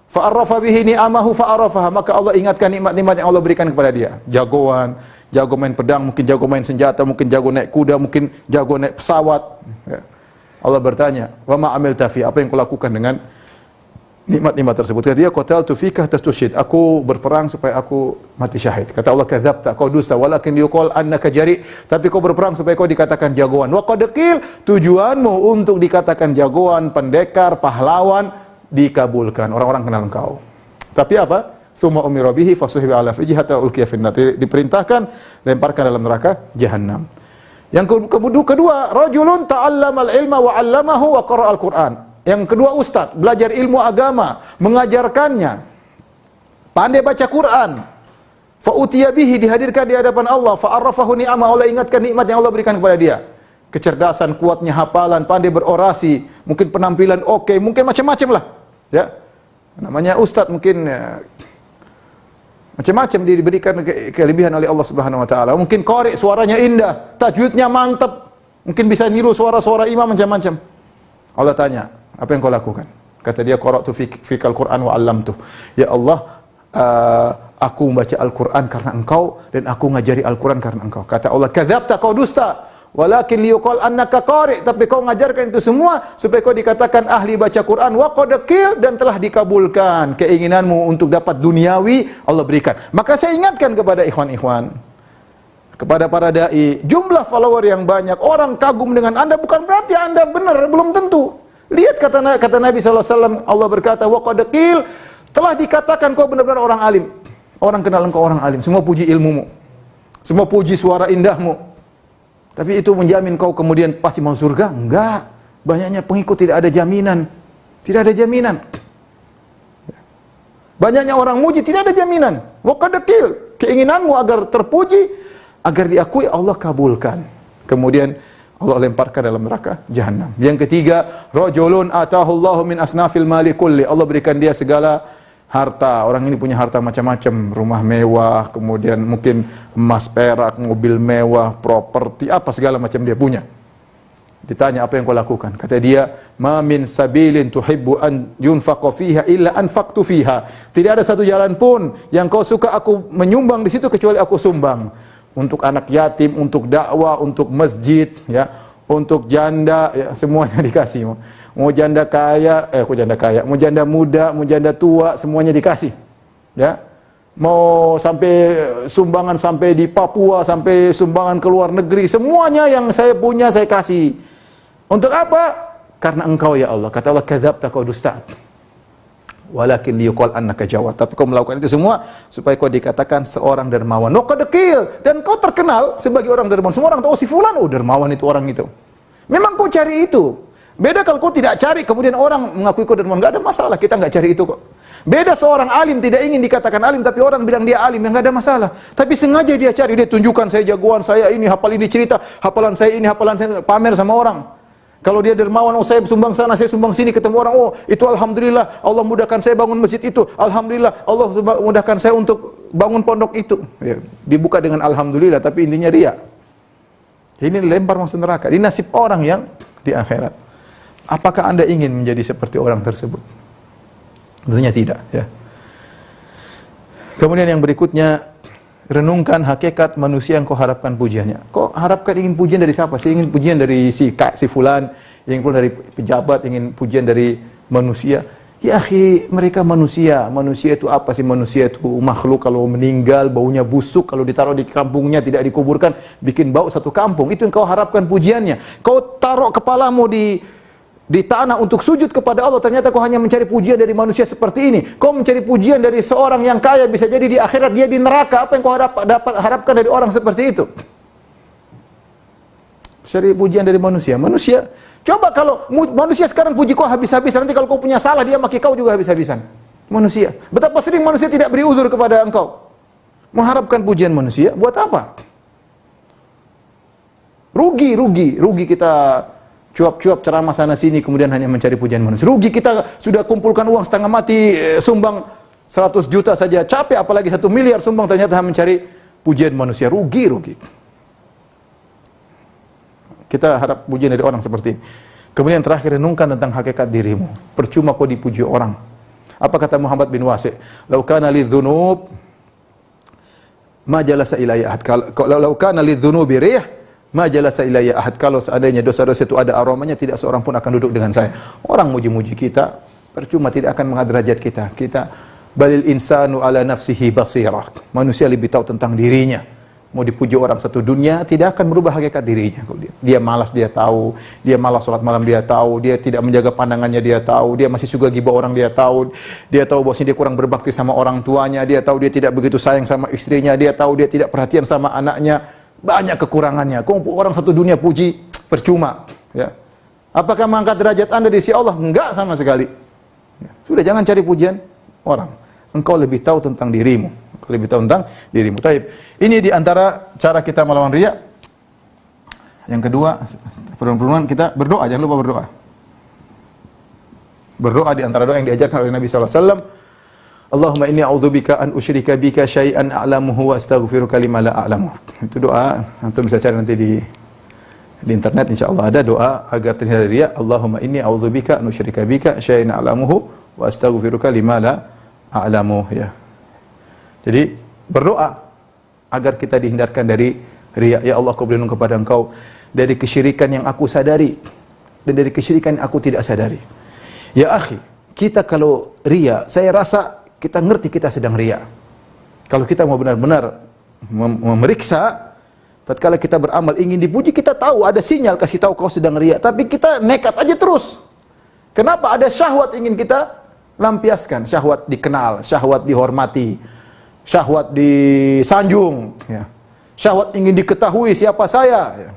Fa arrafa bihi ni'amahu fa arafaha, maka Allah ingatkan nikmat-nikmat yang Allah berikan kepada dia. Jagoan, jago main pedang, mungkin jago main senjata, mungkin jago naik kuda, mungkin jago naik pesawat. Ya. Allah bertanya, "Wa ma amilta fi?" Apa yang kau lakukan dengan nikmat-nikmat tersebut? Kata dia, "Qataltu fika tastushhid." Aku berperang supaya aku mati syahid. Kata Allah, "Kadzabta, kau dusta, walakin yuqal annaka jari." Tapi kau berperang supaya kau dikatakan jagoan. Wa qad qil, tujuanmu untuk dikatakan jagoan, pendekar, pahlawan, dikabulkan. Orang-orang kenal engkau. Tapi apa? Tsumma umira bihi fasuhiba ala fihi hatta ulqiya fin nar. Diperintahkan lemparkan dalam neraka jahanam. Yang kedua, rajulun ta'allamal ilma wa 'allamahu wa qara'al Qur'an. Yang kedua, ustaz, belajar ilmu agama, mengajarkannya. Pandai baca Quran. Fa utiya bihi, dihadirkan di hadapan Allah, fa arrafahu ni'ama, Allah ingatkan nikmat yang Allah berikan kepada dia. Kecerdasan, kuatnya hafalan, pandai berorasi, mungkin penampilan oke, mungkin macam-macam lah. Ya. Namanya ustaz, mungkin macam-macam diberikan kelebihan oleh Allah Subhanahu wa taala. Mungkin qari, suaranya indah, tajwidnya mantap, mungkin bisa niru suara-suara imam macam-macam. Allah tanya, apa yang kau lakukan? Kata dia, qara'tu fikal Qur'an wa 'allamtuh. Ya Allah, aku membaca Al-Qur'an karena engkau dan aku ngajari Al-Qur'an karena engkau. Kata Allah, kadzabta, kau dusta. Walakin liyuqal annaka qari, tapi kau mengajarkan itu semua supaya kau dikatakan ahli baca Quran. Wa qad qil, dan telah dikabulkan keinginanmu untuk dapat duniawi, Allah berikan. Maka saya ingatkan kepada ikhwan-ikhwan, kepada para dai, jumlah follower yang banyak, orang kagum dengan Anda bukan berarti Anda benar, belum tentu. Lihat kata Nabi SAW, Allah berkata, wa qad qil, telah dikatakan kau benar-benar orang alim. Orang kenal engkau orang alim, semua puji ilmumu, semua puji suara indahmu. Tapi itu menjamin kau kemudian pasti masuk surga? Enggak. Banyaknya pengikut tidak ada jaminan. Tidak ada jaminan. Banyaknya orang muji tidak ada jaminan. Wa qad qil, keinginanmu agar terpuji, agar diakui, Allah kabulkan. Kemudian Allah lemparkan dalam neraka jahanam. Yang ketiga, rajulun atahu Allahu min asnafil mali kulli, Allah berikan dia segala harta. Orang ini punya harta macam-macam, rumah mewah, kemudian mungkin emas perak, mobil mewah, properti, apa segala macam dia punya. Ditanya, apa yang kau lakukan? Kata dia, ma min sabilin tuhibbu an yunfaqa fiha illa anfaqtu fiha. Tidak ada satu jalan pun yang kau suka aku menyumbang di situ kecuali aku sumbang. Untuk anak yatim, untuk dakwah, untuk masjid, ya, untuk janda, ya, semuanya dikasih. Mau janda kaya, mau janda muda, mau janda tua, semuanya dikasih. Ya. Mau sampai sumbangan sampai di Papua, sampai sumbangan ke luar negeri, semuanya yang saya punya saya kasih. Untuk apa? Karena engkau ya Allah. Kata Allah, kadzabta, kau dusta. Walakin liyuqal annaka jawad. Tapi kau melakukan itu semua supaya kau dikatakan seorang dermawan. Wa qad qil, dan kau terkenal sebagai orang dermawan. Semua orang tahu, si fulan, oh dermawan itu orang itu. Memang kau cari itu. Beda kalau kau tidak cari, kemudian orang mengakui kau dermawan, enggak ada masalah, kita enggak cari itu kok. Beda seorang alim tidak ingin dikatakan alim, tapi orang bilang dia alim, yang enggak ada masalah. Tapi sengaja dia cari, dia tunjukkan saya jagoan, saya ini, hafal ini cerita, hafalan saya ini, hafalan saya, pamer sama orang. Kalau dia dermawan, oh saya sumbang sana, saya sumbang sini, ketemu orang, oh itu alhamdulillah, Allah mudahkan saya bangun masjid itu, alhamdulillah, Allah mudahkan saya untuk bangun pondok itu. Ya, dibuka dengan alhamdulillah, tapi intinya ria. Ini lempar masuk neraka. Ini nasib orang yang di akhirat. Apakah Anda ingin menjadi seperti orang tersebut? Tentunya tidak, ya. Kemudian yang berikutnya, renungkan hakikat manusia yang kau harapkan pujiannya. Kau harapkan ingin pujian dari siapa? Saya ingin pujian dari si fulan, ingin pujian dari pejabat, ingin pujian dari manusia. Ya akhi, mereka manusia. Manusia itu apa sih? Manusia itu makhluk, kalau meninggal baunya busuk, kalau ditaruh di kampungnya tidak dikuburkan, bikin bau satu kampung. Itu yang kau harapkan pujiannya. Kau taruh kepalamu di tanah untuk sujud kepada Allah, ternyata kau hanya mencari pujian dari manusia seperti ini. Kau mencari pujian dari seorang yang kaya, bisa jadi di akhirat dia di neraka. Apa yang kau harapkan dari orang seperti itu? Cari pujian dari manusia. Manusia, coba kalau manusia sekarang puji kau habis-habisan, nanti kalau kau punya salah dia maki kau juga habis-habisan. Manusia, betapa sering manusia tidak beri uzur kepada engkau. Mengharapkan pujian manusia, buat apa? Rugi kita cuap-cuap ceramah sana sini kemudian hanya mencari pujian manusia. Rugi kita sudah kumpulkan uang setengah mati, sumbang 100 juta saja capek, apalagi 1 miliar sumbang, ternyata mencari pujian manusia. Rugi. Kita harap pujian dari orang seperti ini. Kemudian terakhir, renungkan tentang hakikat dirimu. Percuma kau dipuji orang. Apa kata Muhammad bin Wasi'? Lau kana lidhunub ma jalasa ilayya ahad. Lau kana lidhunubi rih ma jalasa ilayya ahad. Kalau seandainya dosa-dosa itu ada aromanya, tidak seorang pun akan duduk dengan saya. Orang muji-muji kita, percuma, tidak akan mengangkat derajat kita. Balil insanu ala nafsihi basirah. Manusia lebih tahu tentang dirinya. Mau dipuji orang satu dunia, tidak akan merubah hakikat dirinya. Dia malas, dia tahu. Dia malas sholat malam, dia tahu. Dia tidak menjaga pandangannya, dia tahu. Dia masih suka gibah orang, dia tahu. Dia tahu bahwasanya dia kurang berbakti sama orang tuanya. Dia tahu dia tidak begitu sayang sama istrinya. Dia tahu dia tidak perhatian sama anaknya. Banyak kekurangannya. Kau orang satu dunia puji, percuma. Ya. Apakah mengangkat derajat Anda di sisi Allah? Enggak sama sekali. Ya. Sudah, jangan cari pujian orang. Engkau lebih tahu tentang dirimu. Engkau lebih tahu tentang dirimu. Taib. Ini di antara cara kita melawan riya. Yang kedua, perempuan kita berdoa. Jangan lupa berdoa. Berdoa di antara doa yang diajarkan oleh Nabi SAW. Allahumma inni a'udzubika an usyrika bika syai'an a'lamuhu wa astaghfiruka lima la a'lamu. Itu doa. Antum bisa cari nanti di internet, insyaallah ada doa agar terhindar dari riya. Allahumma inni a'udzubika an usyrika bika syai'an a'lamuhu wa astaghfiruka lima la a'lamu, ya. Jadi berdoa agar kita dihindarkan dari riya. Ya Allah, aku berlindung kepada Engkau dari kesyirikan yang aku sadari dan dari kesyirikan yang aku tidak sadari. Ya akhi, kita kalau riya, saya rasa kita ngerti kita sedang riya. Kalau kita mau benar-benar memeriksa, tatkala kita beramal ingin dipuji, kita tahu ada sinyal kasih tahu kau sedang riya, tapi kita nekat aja terus. Kenapa? Ada syahwat ingin kita lampiaskan, syahwat dikenal, syahwat dihormati, syahwat disanjung, ya. Syahwat ingin diketahui siapa saya, ya.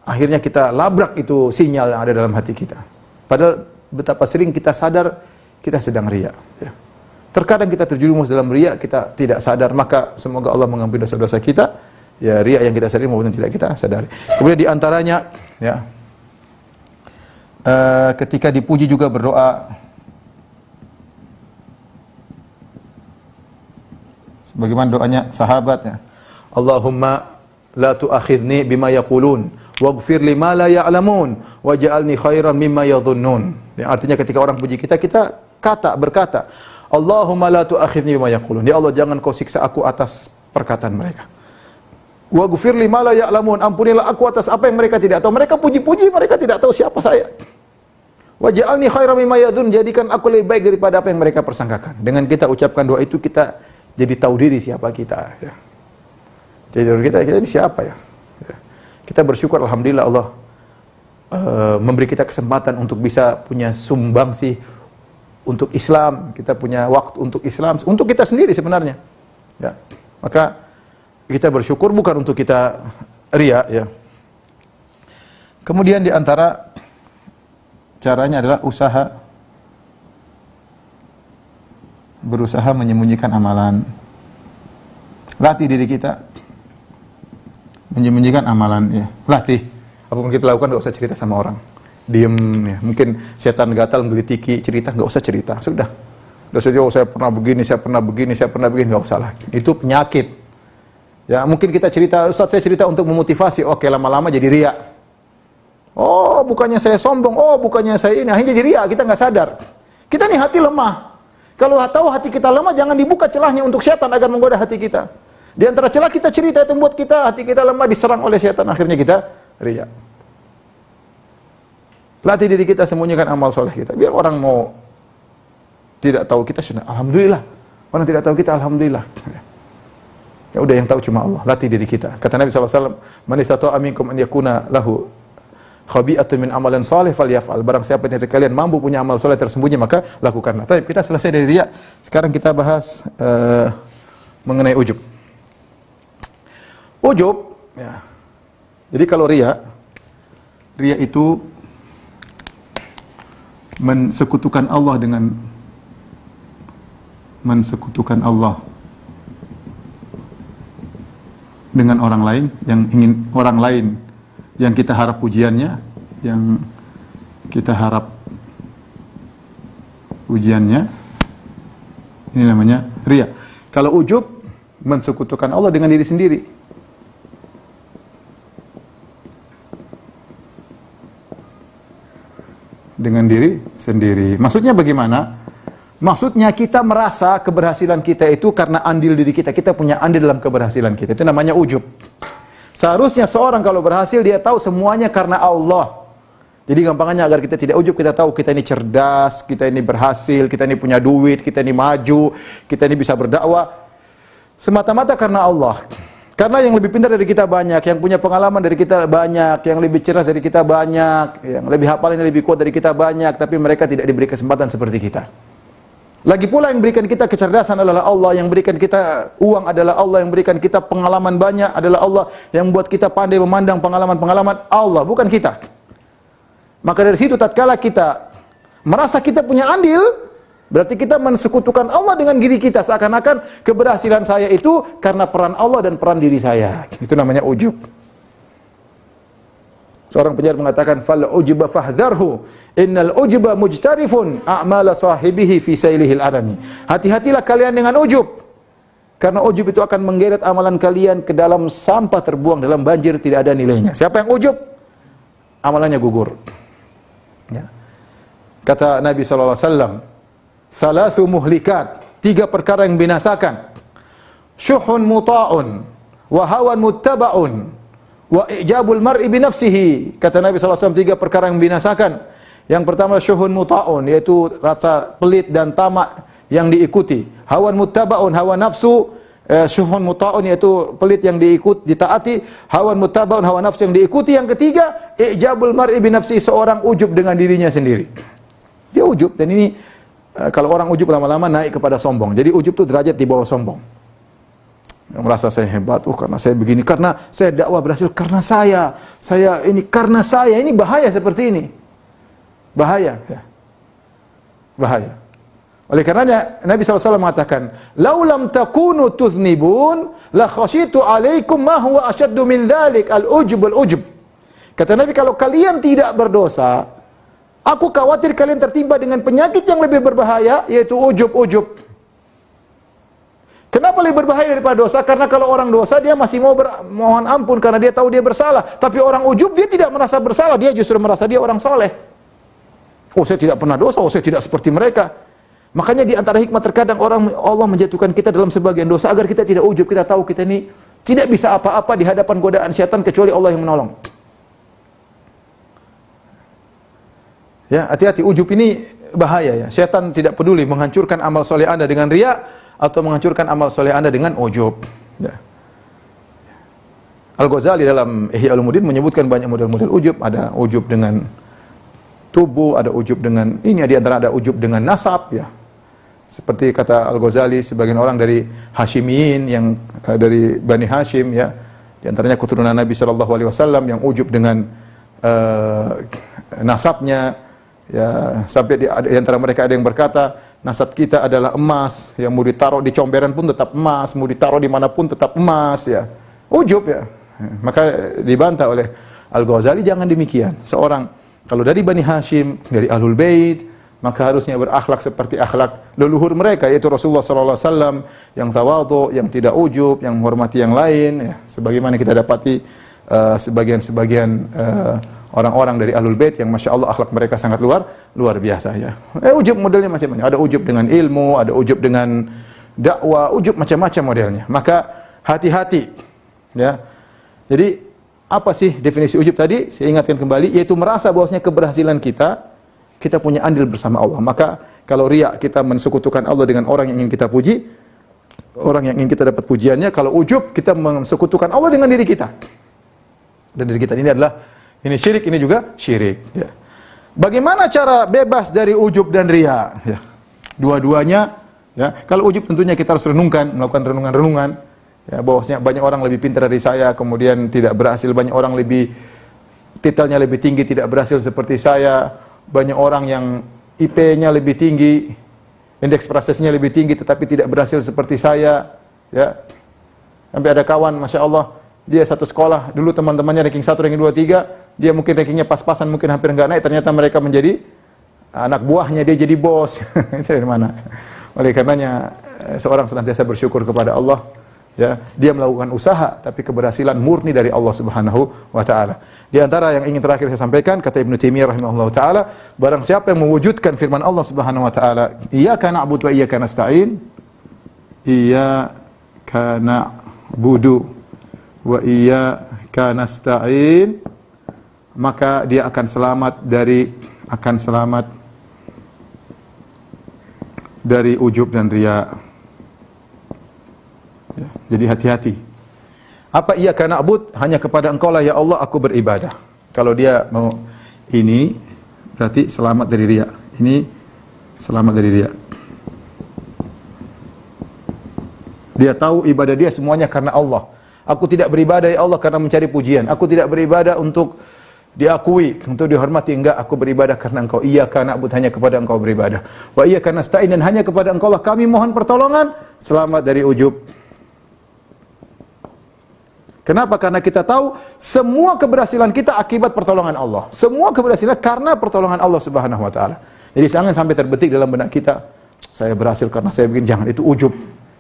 Akhirnya kita labrak itu sinyal yang ada dalam hati kita. Padahal betapa sering kita sadar kita sedang riya, ya. Terkadang kita terjerumus dalam riya, kita tidak sadar, maka semoga Allah mengampuni dosa-dosa kita, ya, riya yang kita sadari maupun tidak kita sadari. Kemudian di antaranya, ya, ketika dipuji juga berdoa. Sebagaimana doanya sahabatnya. Allahumma la tu'akhidni bima yaqulun waghfir lima la ya'lamun waj'alni khairan mimma yadhunnun. Yang artinya ketika orang puji kita, kita berkata, Allahumma la tu'akhidni bima yaqulun. Ya Allah, jangan kau siksa aku atas perkataan mereka. Waghfir lima la ya'lamun. Ampunilah aku atas apa yang mereka tidak tahu. Mereka puji-puji, mereka tidak tahu siapa saya. Waj'alni khairan mimma yadhun, jadikan aku lebih baik daripada apa yang mereka persangkakan. Dengan kita ucapkan doa itu, kita jadi tahu diri siapa kita, ya. Jadi kita ini siapa, ya. Kita bersyukur, alhamdulillah Allah memberi kita kesempatan untuk bisa punya sumbangsi untuk Islam. Kita punya waktu untuk Islam, untuk kita sendiri sebenarnya, ya. Maka kita bersyukur, bukan untuk kita riya, ya. Kemudian di antara caranya adalah berusaha menyembunyikan amalan. Latih diri kita menyembunyikan amalan, ya. Latih. Apapun kita lakukan, enggak usah cerita sama orang. Diem, ya. Mungkin setan gatal menggigit cerita, enggak usah cerita. Sudah. Oh, saya pernah begini, enggak usah lagi. Itu penyakit. Ya, mungkin kita cerita, Ustaz saya cerita untuk memotivasi. Oke, lama-lama jadi riya. Oh, bukannya saya sombong, oh bukannya saya ini, akhirnya jadi riya, kita nggak sadar. Kita nih hati lemah. Kalau tahu hati kita lemah, jangan dibuka celahnya untuk setan agar menggoda hati kita. Di antara celah kita cerita itu membuat hati kita lemah, diserang oleh setan, akhirnya kita riya. Latih diri kita, sembunyikan amal soleh kita. Biar orang mau tidak tahu kita, sudah alhamdulillah. Orang tidak tahu kita, alhamdulillah. Ya udah, yang tahu cuma Allah. Latih diri kita. Kata Nabi SAW, man istata'a minkum an yakuna lahu khabi'atun min amalan salih falyaf'al. Barang siapa dari kalian mampu punya amal saleh tersembunyi, maka lakukanlah. Baik, kita selesai dari riya. Sekarang kita bahas mengenai ujub. Ujub, ya. Jadi kalau riya itu mensekutukan Allah dengan orang lain, yang kita harap pujiannya, ini namanya riya. Kalau ujub, mensekutukan Allah dengan diri sendiri. dengan diri sendiri. Maksudnya bagaimana? Maksudnya kita merasa keberhasilan kita itu karena andil diri kita. Kita punya andil dalam keberhasilan kita. Itu namanya ujub. Seharusnya seorang kalau berhasil dia tahu semuanya karena Allah. Jadi gampangnya agar kita tidak ujub, kita tahu kita ini cerdas, kita ini berhasil, kita ini punya duit, kita ini maju, kita ini bisa berdakwah semata-mata karena Allah. Karena yang lebih pintar dari kita banyak, yang punya pengalaman dari kita banyak, yang lebih cerdas dari kita banyak, yang lebih hafalnya lebih kuat dari kita banyak, tapi mereka tidak diberi kesempatan seperti kita. Lagi pula yang berikan kita kecerdasan adalah Allah, yang berikan kita uang adalah Allah, yang berikan kita pengalaman banyak adalah Allah, yang buat kita pandai memandang pengalaman-pengalaman Allah, bukan kita. Maka dari situ tatkala kita merasa kita punya andil, berarti kita mensekutukan Allah dengan diri kita, seakan-akan keberhasilan saya itu karena peran Allah dan peran diri saya. Itu namanya ujub. Seorang penyair mengatakan fal ujba fahdharhu innal ujba mujtarifun a'mala sahibihi fi sailihil adami. Hati-hatilah kalian dengan ujub. Karena ujub itu akan menggeret amalan kalian ke dalam sampah terbuang dalam banjir tidak ada nilainya. Siapa yang ujub? Amalannya gugur. Ya. Kata Nabi sallallahu alaihi wasallam, salasu muhlikat, 3 perkara yang binasakan. Syuhun muta'un wa hawan muttaba'un wa ijabul mar'i bi nafsihi. Kata Nabi SAW 3 perkara yang membinasakan. Yang pertama syuhun muta'un, yaitu rasa pelit dan tamak yang diikuti. Hawan muttaba'un, hawa nafsu. Syuhun muta'un yaitu pelit yang ditaati. Hawan muttaba'un, hawa nafsu yang diikuti. Yang ketiga ijabul mar'i bi nafsihi, seorang ujub dengan dirinya sendiri. Dia ujub, dan ini kalau orang ujub lama-lama naik kepada sombong. Jadi ujub itu derajat di bawah sombong. Yang merasa saya hebat, karena saya begini, karena saya dakwah berhasil, karena saya karena saya, ini bahaya seperti ini. Bahaya, ya. Bahaya. Oleh karenanya Nabi SAW mengatakan, "Laulam takunu tuznibun la khasyitu alaikum ma huwa ashaddu min dzalik al-ujub al-ujub." Kata Nabi, kalau kalian tidak berdosa, aku khawatir kalian tertimpa dengan penyakit yang lebih berbahaya, yaitu ujub-ujub. Kenapa lebih berbahaya daripada dosa? Karena kalau orang dosa dia masih mau mohon ampun karena dia tahu dia bersalah. Tapi orang ujub dia tidak merasa bersalah, dia justru merasa dia orang soleh. Oh, saya tidak pernah dosa, oh saya tidak seperti mereka. Makanya di antara hikmah terkadang Allah menjatuhkan kita dalam sebagian dosa agar kita tidak ujub, kita tahu kita ini tidak bisa apa-apa di hadapan godaan syaitan kecuali Allah yang menolong. Ya, hati-hati, ujub ini bahaya ya. Syaitan tidak peduli menghancurkan amal soleh Anda dengan riya atau menghancurkan amal soleh Anda dengan ujub. Ya. Al-Ghazali dalam Ihya Ulumuddin menyebutkan banyak model-model ujub. Ada ujub dengan tubuh, ada ujub dengan ini, di antara ada ujub dengan nasab. Ya. Seperti kata Al-Ghazali, sebagian orang dari Hashimiyin yang dari Bani Hashim, ya, di antaranya keturunan Nabi SAW yang ujub dengan nasabnya. Ya, sampai di antara mereka ada yang berkata, nasab kita adalah emas, yang mau ditaruh di comberan pun tetap emas, mau ditaruh dimanapun tetap emas, ya. Ujub, ya. Maka dibantah oleh Al-Ghazali, jangan demikian. Seorang kalau dari Bani Hashim, dari Ahlul Bait, maka harusnya berakhlak seperti akhlak leluhur mereka, yaitu Rasulullah SAW, yang tawadhu, yang tidak ujub, yang menghormati yang lain, ya. Sebagaimana kita dapati sebagian-sebagian orang-orang dari Ahlul Bait yang Masya Allah akhlak mereka sangat luar biasa, ya. Ujub modelnya macam-macam. Ada ujub dengan ilmu, ada ujub dengan dakwah, ujub macam-macam modelnya. Maka hati-hati, ya. Jadi apa sih definisi ujub tadi? Saya ingatkan kembali, yaitu merasa bahwasanya keberhasilan kita punya andil bersama Allah. Maka kalau riya, kita mensekutukan Allah dengan orang yang ingin kita puji, orang yang ingin kita dapat pujiannya. Kalau ujub, kita mensekutukan Allah dengan diri kita. Dan diri kita ini adalah syirik, ini juga syirik, ya. Bagaimana cara bebas dari ujub dan riya? Ya. Dua-duanya, ya. Kalau ujub tentunya kita harus renungkan, melakukan renungan-renungan, ya, bahwasanya banyak orang lebih pintar dari saya, kemudian tidak berhasil. Banyak orang lebih titelnya lebih tinggi, tidak berhasil seperti saya. Banyak orang yang IP-nya lebih tinggi, indeks prestasinya lebih tinggi, tetapi tidak berhasil seperti saya, ya. Sampai ada kawan, Masya Allah, dia satu sekolah, dulu teman-temannya ranking 1, ranking 2, 3, dia mungkin rankingnya pas-pasan, mungkin hampir enggak naik, ternyata mereka menjadi anak buahnya, dia jadi bos. Itu dari mana? Oleh karenanya, seorang senantiasa bersyukur kepada Allah, Ya, dia melakukan usaha tapi keberhasilan murni dari Allah Subhanahu wa taala. Di antara yang ingin terakhir saya sampaikan, kata Ibnu Taimiyah rahimahullahu taala, barang siapa yang mewujudkan firman Allah Subhanahu wa taala, iyyaka na'budu wa iyyaka nasta'in, iyyaka na'budu wa iyyaka nasta'in, maka dia akan selamat dari ujub dan riya. Ya, jadi hati-hati. Apa iyyaka na'bud? Hanya kepada Engkau lah ya Allah aku beribadah. Kalau dia mau ini berarti selamat dari riya. Ini selamat dari riya. Dia tahu ibadah dia semuanya karena Allah. Aku tidak beribadah ya Allah karena mencari pujian. Aku tidak beribadah untuk diakui, untuk dihormati. Enggak, aku beribadah karena Engkau. Iyyaka na'bud, hanya kepada Engkau beribadah. Wa iyyaka nasta'in, dan hanya kepada Engkau lah kami mohon pertolongan, selamat dari ujub. Kenapa? Karena kita tahu semua keberhasilan kita akibat pertolongan Allah. Semua keberhasilan karena pertolongan Allah Subhanahu wa taala. Jadi jangan sampai terbetik dalam benak kita, saya berhasil karena saya bikin. Jangan, itu ujub.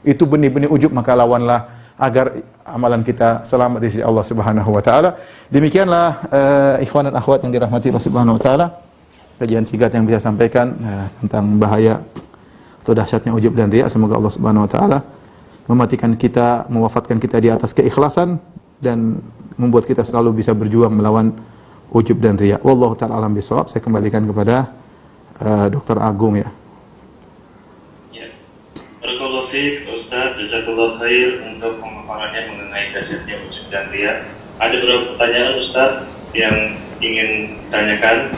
Itu benih-benih ujub, maka lawanlah agar amalan kita selamat di sisi Allah Subhanahu wa taala. Demikianlah ikhwan dan akhwat yang dirahmati Allah Subhanahu wa taala, kajian singkat yang bisa sampaikan tentang bahaya atau dahsyatnya ujub dan riya. Semoga Allah Subhanahu wa taala mematikan kita, mewafatkan kita di atas keikhlasan dan membuat kita selalu bisa berjuang melawan ujub dan riya. Wallahu ta'ala alam bisawab. Saya kembalikan kepada Dr. Agung ya. Barakallahu fiik Ustaz, jazakallahu khair untuk pemaparannya mengenai dahsyatnya ujub dan riya. Ada beberapa pertanyaan Ustaz yang ingin ditanyakan.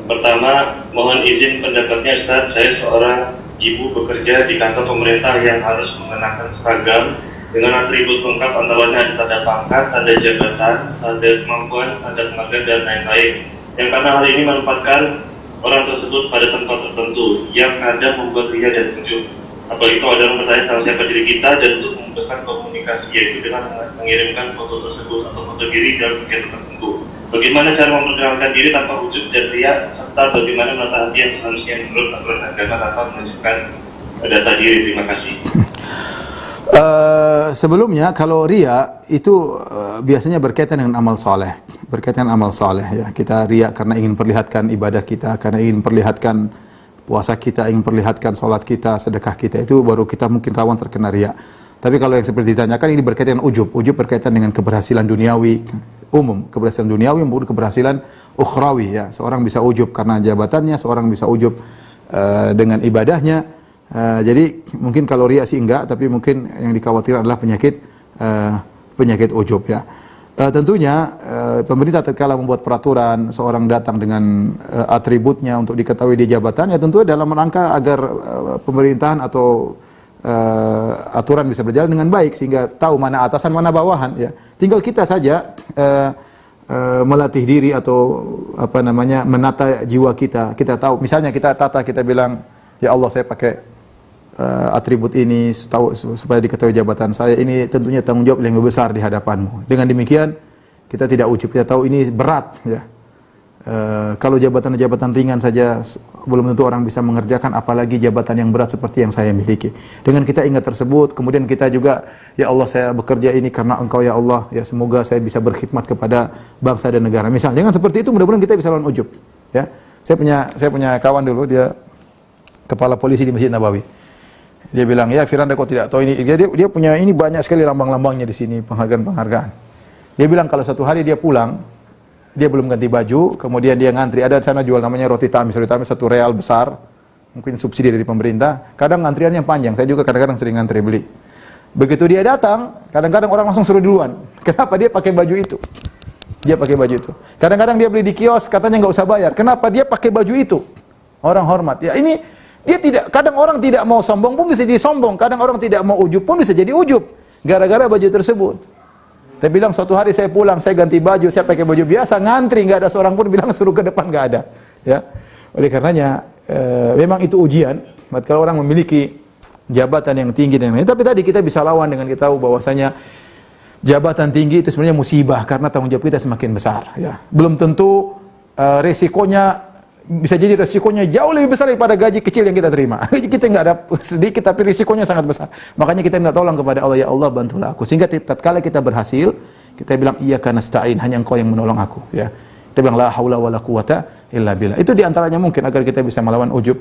Pertama, mohon izin pendapatnya Ustaz, saya seorang ibu bekerja di kantor pemerintah yang harus mengenakan seragam dengan atribut lengkap, antaranya ada tanda pangkat, tanda jabatan, tanda kemampuan, tanda tenaga, dan lain-lain. Yang karena hal ini menempatkan orang tersebut pada tempat tertentu yang kadang membuat riya dan ujub. Apalagi kalau ada orang bertanya tentang siapa diri kita, dan untuk memudahkan komunikasi, yaitu dengan mengirimkan foto tersebut atau foto diri dalam kegiatan tertentu. Bagaimana cara memperkenalkan diri tanpa ujub dan riya, serta bagaimana menata hati yang seharusnya menurut aturan agama tanpa menunjukkan data diri. Terima kasih. Sebelumnya kalau riya itu biasanya berkaitan dengan amal saleh, berkaitan dengan amal saleh ya. Kita riya karena ingin perlihatkan ibadah kita, karena ingin perlihatkan puasa kita, ingin perlihatkan salat kita, sedekah kita, itu baru kita mungkin rawan terkena riya. Tapi kalau yang seperti ditanyakan ini berkaitan dengan ujub. Ujub berkaitan dengan keberhasilan duniawi umum, keberhasilan duniawi maupun keberhasilan ukhrawi ya. Seorang bisa ujub karena jabatannya, seorang bisa ujub dengan ibadahnya. Jadi mungkin kalau riya sih enggak, tapi mungkin yang dikhawatirkan adalah penyakit ujub ya. Tentunya pemerintah tatkala membuat peraturan seorang datang dengan atributnya untuk diketahui di jabatannya, tentu dalam rangka agar pemerintahan atau aturan bisa berjalan dengan baik sehingga tahu mana atasan mana bawahan ya. Tinggal kita saja melatih diri atau menata jiwa kita. Kita tahu, misalnya kita bilang, ya Allah saya pakai atribut ini supaya diketahui jabatan saya, ini tentunya tanggung jawab yang lebih besar di hadapanmu. Dengan demikian kita tidak ujub, kita tahu ini berat ya. Kalau jabatan-jabatan ringan saja belum tentu orang bisa mengerjakan, apalagi jabatan yang berat seperti yang saya miliki. Dengan kita ingat tersebut, kemudian kita juga, ya Allah saya bekerja ini karena Engkau ya Allah, ya semoga saya bisa berkhidmat kepada bangsa dan negara. Misal, jangan seperti itu, mudah-mudahan kita bisa lawan ujub. Ya, saya punya kawan dulu, dia kepala polisi di Masjid Nabawi. Dia bilang, ya Firanda kok tidak tahu ini. Dia punya ini banyak sekali lambang-lambangnya di sini, penghargaan-penghargaan. Dia bilang kalau satu hari dia pulang, dia belum ganti baju, kemudian dia ngantri. Ada di sana jual namanya roti tamis satu real besar, mungkin subsidi dari pemerintah. Kadang antriannya panjang. Saya juga kadang-kadang sering ngantri beli. Begitu dia datang, kadang-kadang orang langsung suruh duluan. Kenapa? Dia pakai baju itu. Dia pakai baju itu. Kadang-kadang dia beli di kios, katanya nggak usah bayar. Kenapa? Dia pakai baju itu. Orang hormat. Ya ini dia tidak. Kadang orang tidak mau sombong pun bisa jadi sombong. Kadang orang tidak mau ujub pun bisa jadi ujub. Gara-gara baju tersebut. Saya bilang suatu hari saya pulang, saya ganti baju, saya pakai baju biasa, ngantri, nggak ada seorang pun bilang suruh ke depan, nggak ada. Ya, oleh karenanya memang itu ujian. Kalau orang memiliki jabatan yang tinggi dan lain, tapi tadi kita bisa lawan dengan kita tahu bahwasanya jabatan tinggi itu sebenarnya musibah karena tanggung jawab kita semakin besar. Ya, belum tentu resikonya bisa jadi resikonya jauh lebih besar daripada gaji kecil yang kita terima. Gaji kita nggak ada sedikit, tapi risikonya sangat besar. Makanya kita minta tolong kepada Allah, ya Allah bantulah aku. Sehingga tatkala kita berhasil, kita bilang iyyaka nasta'in, hanya Engkau yang menolong aku. Ya, kita bilang la haula wala quwata illa billah. Itu diantaranya mungkin agar kita bisa melawan ujub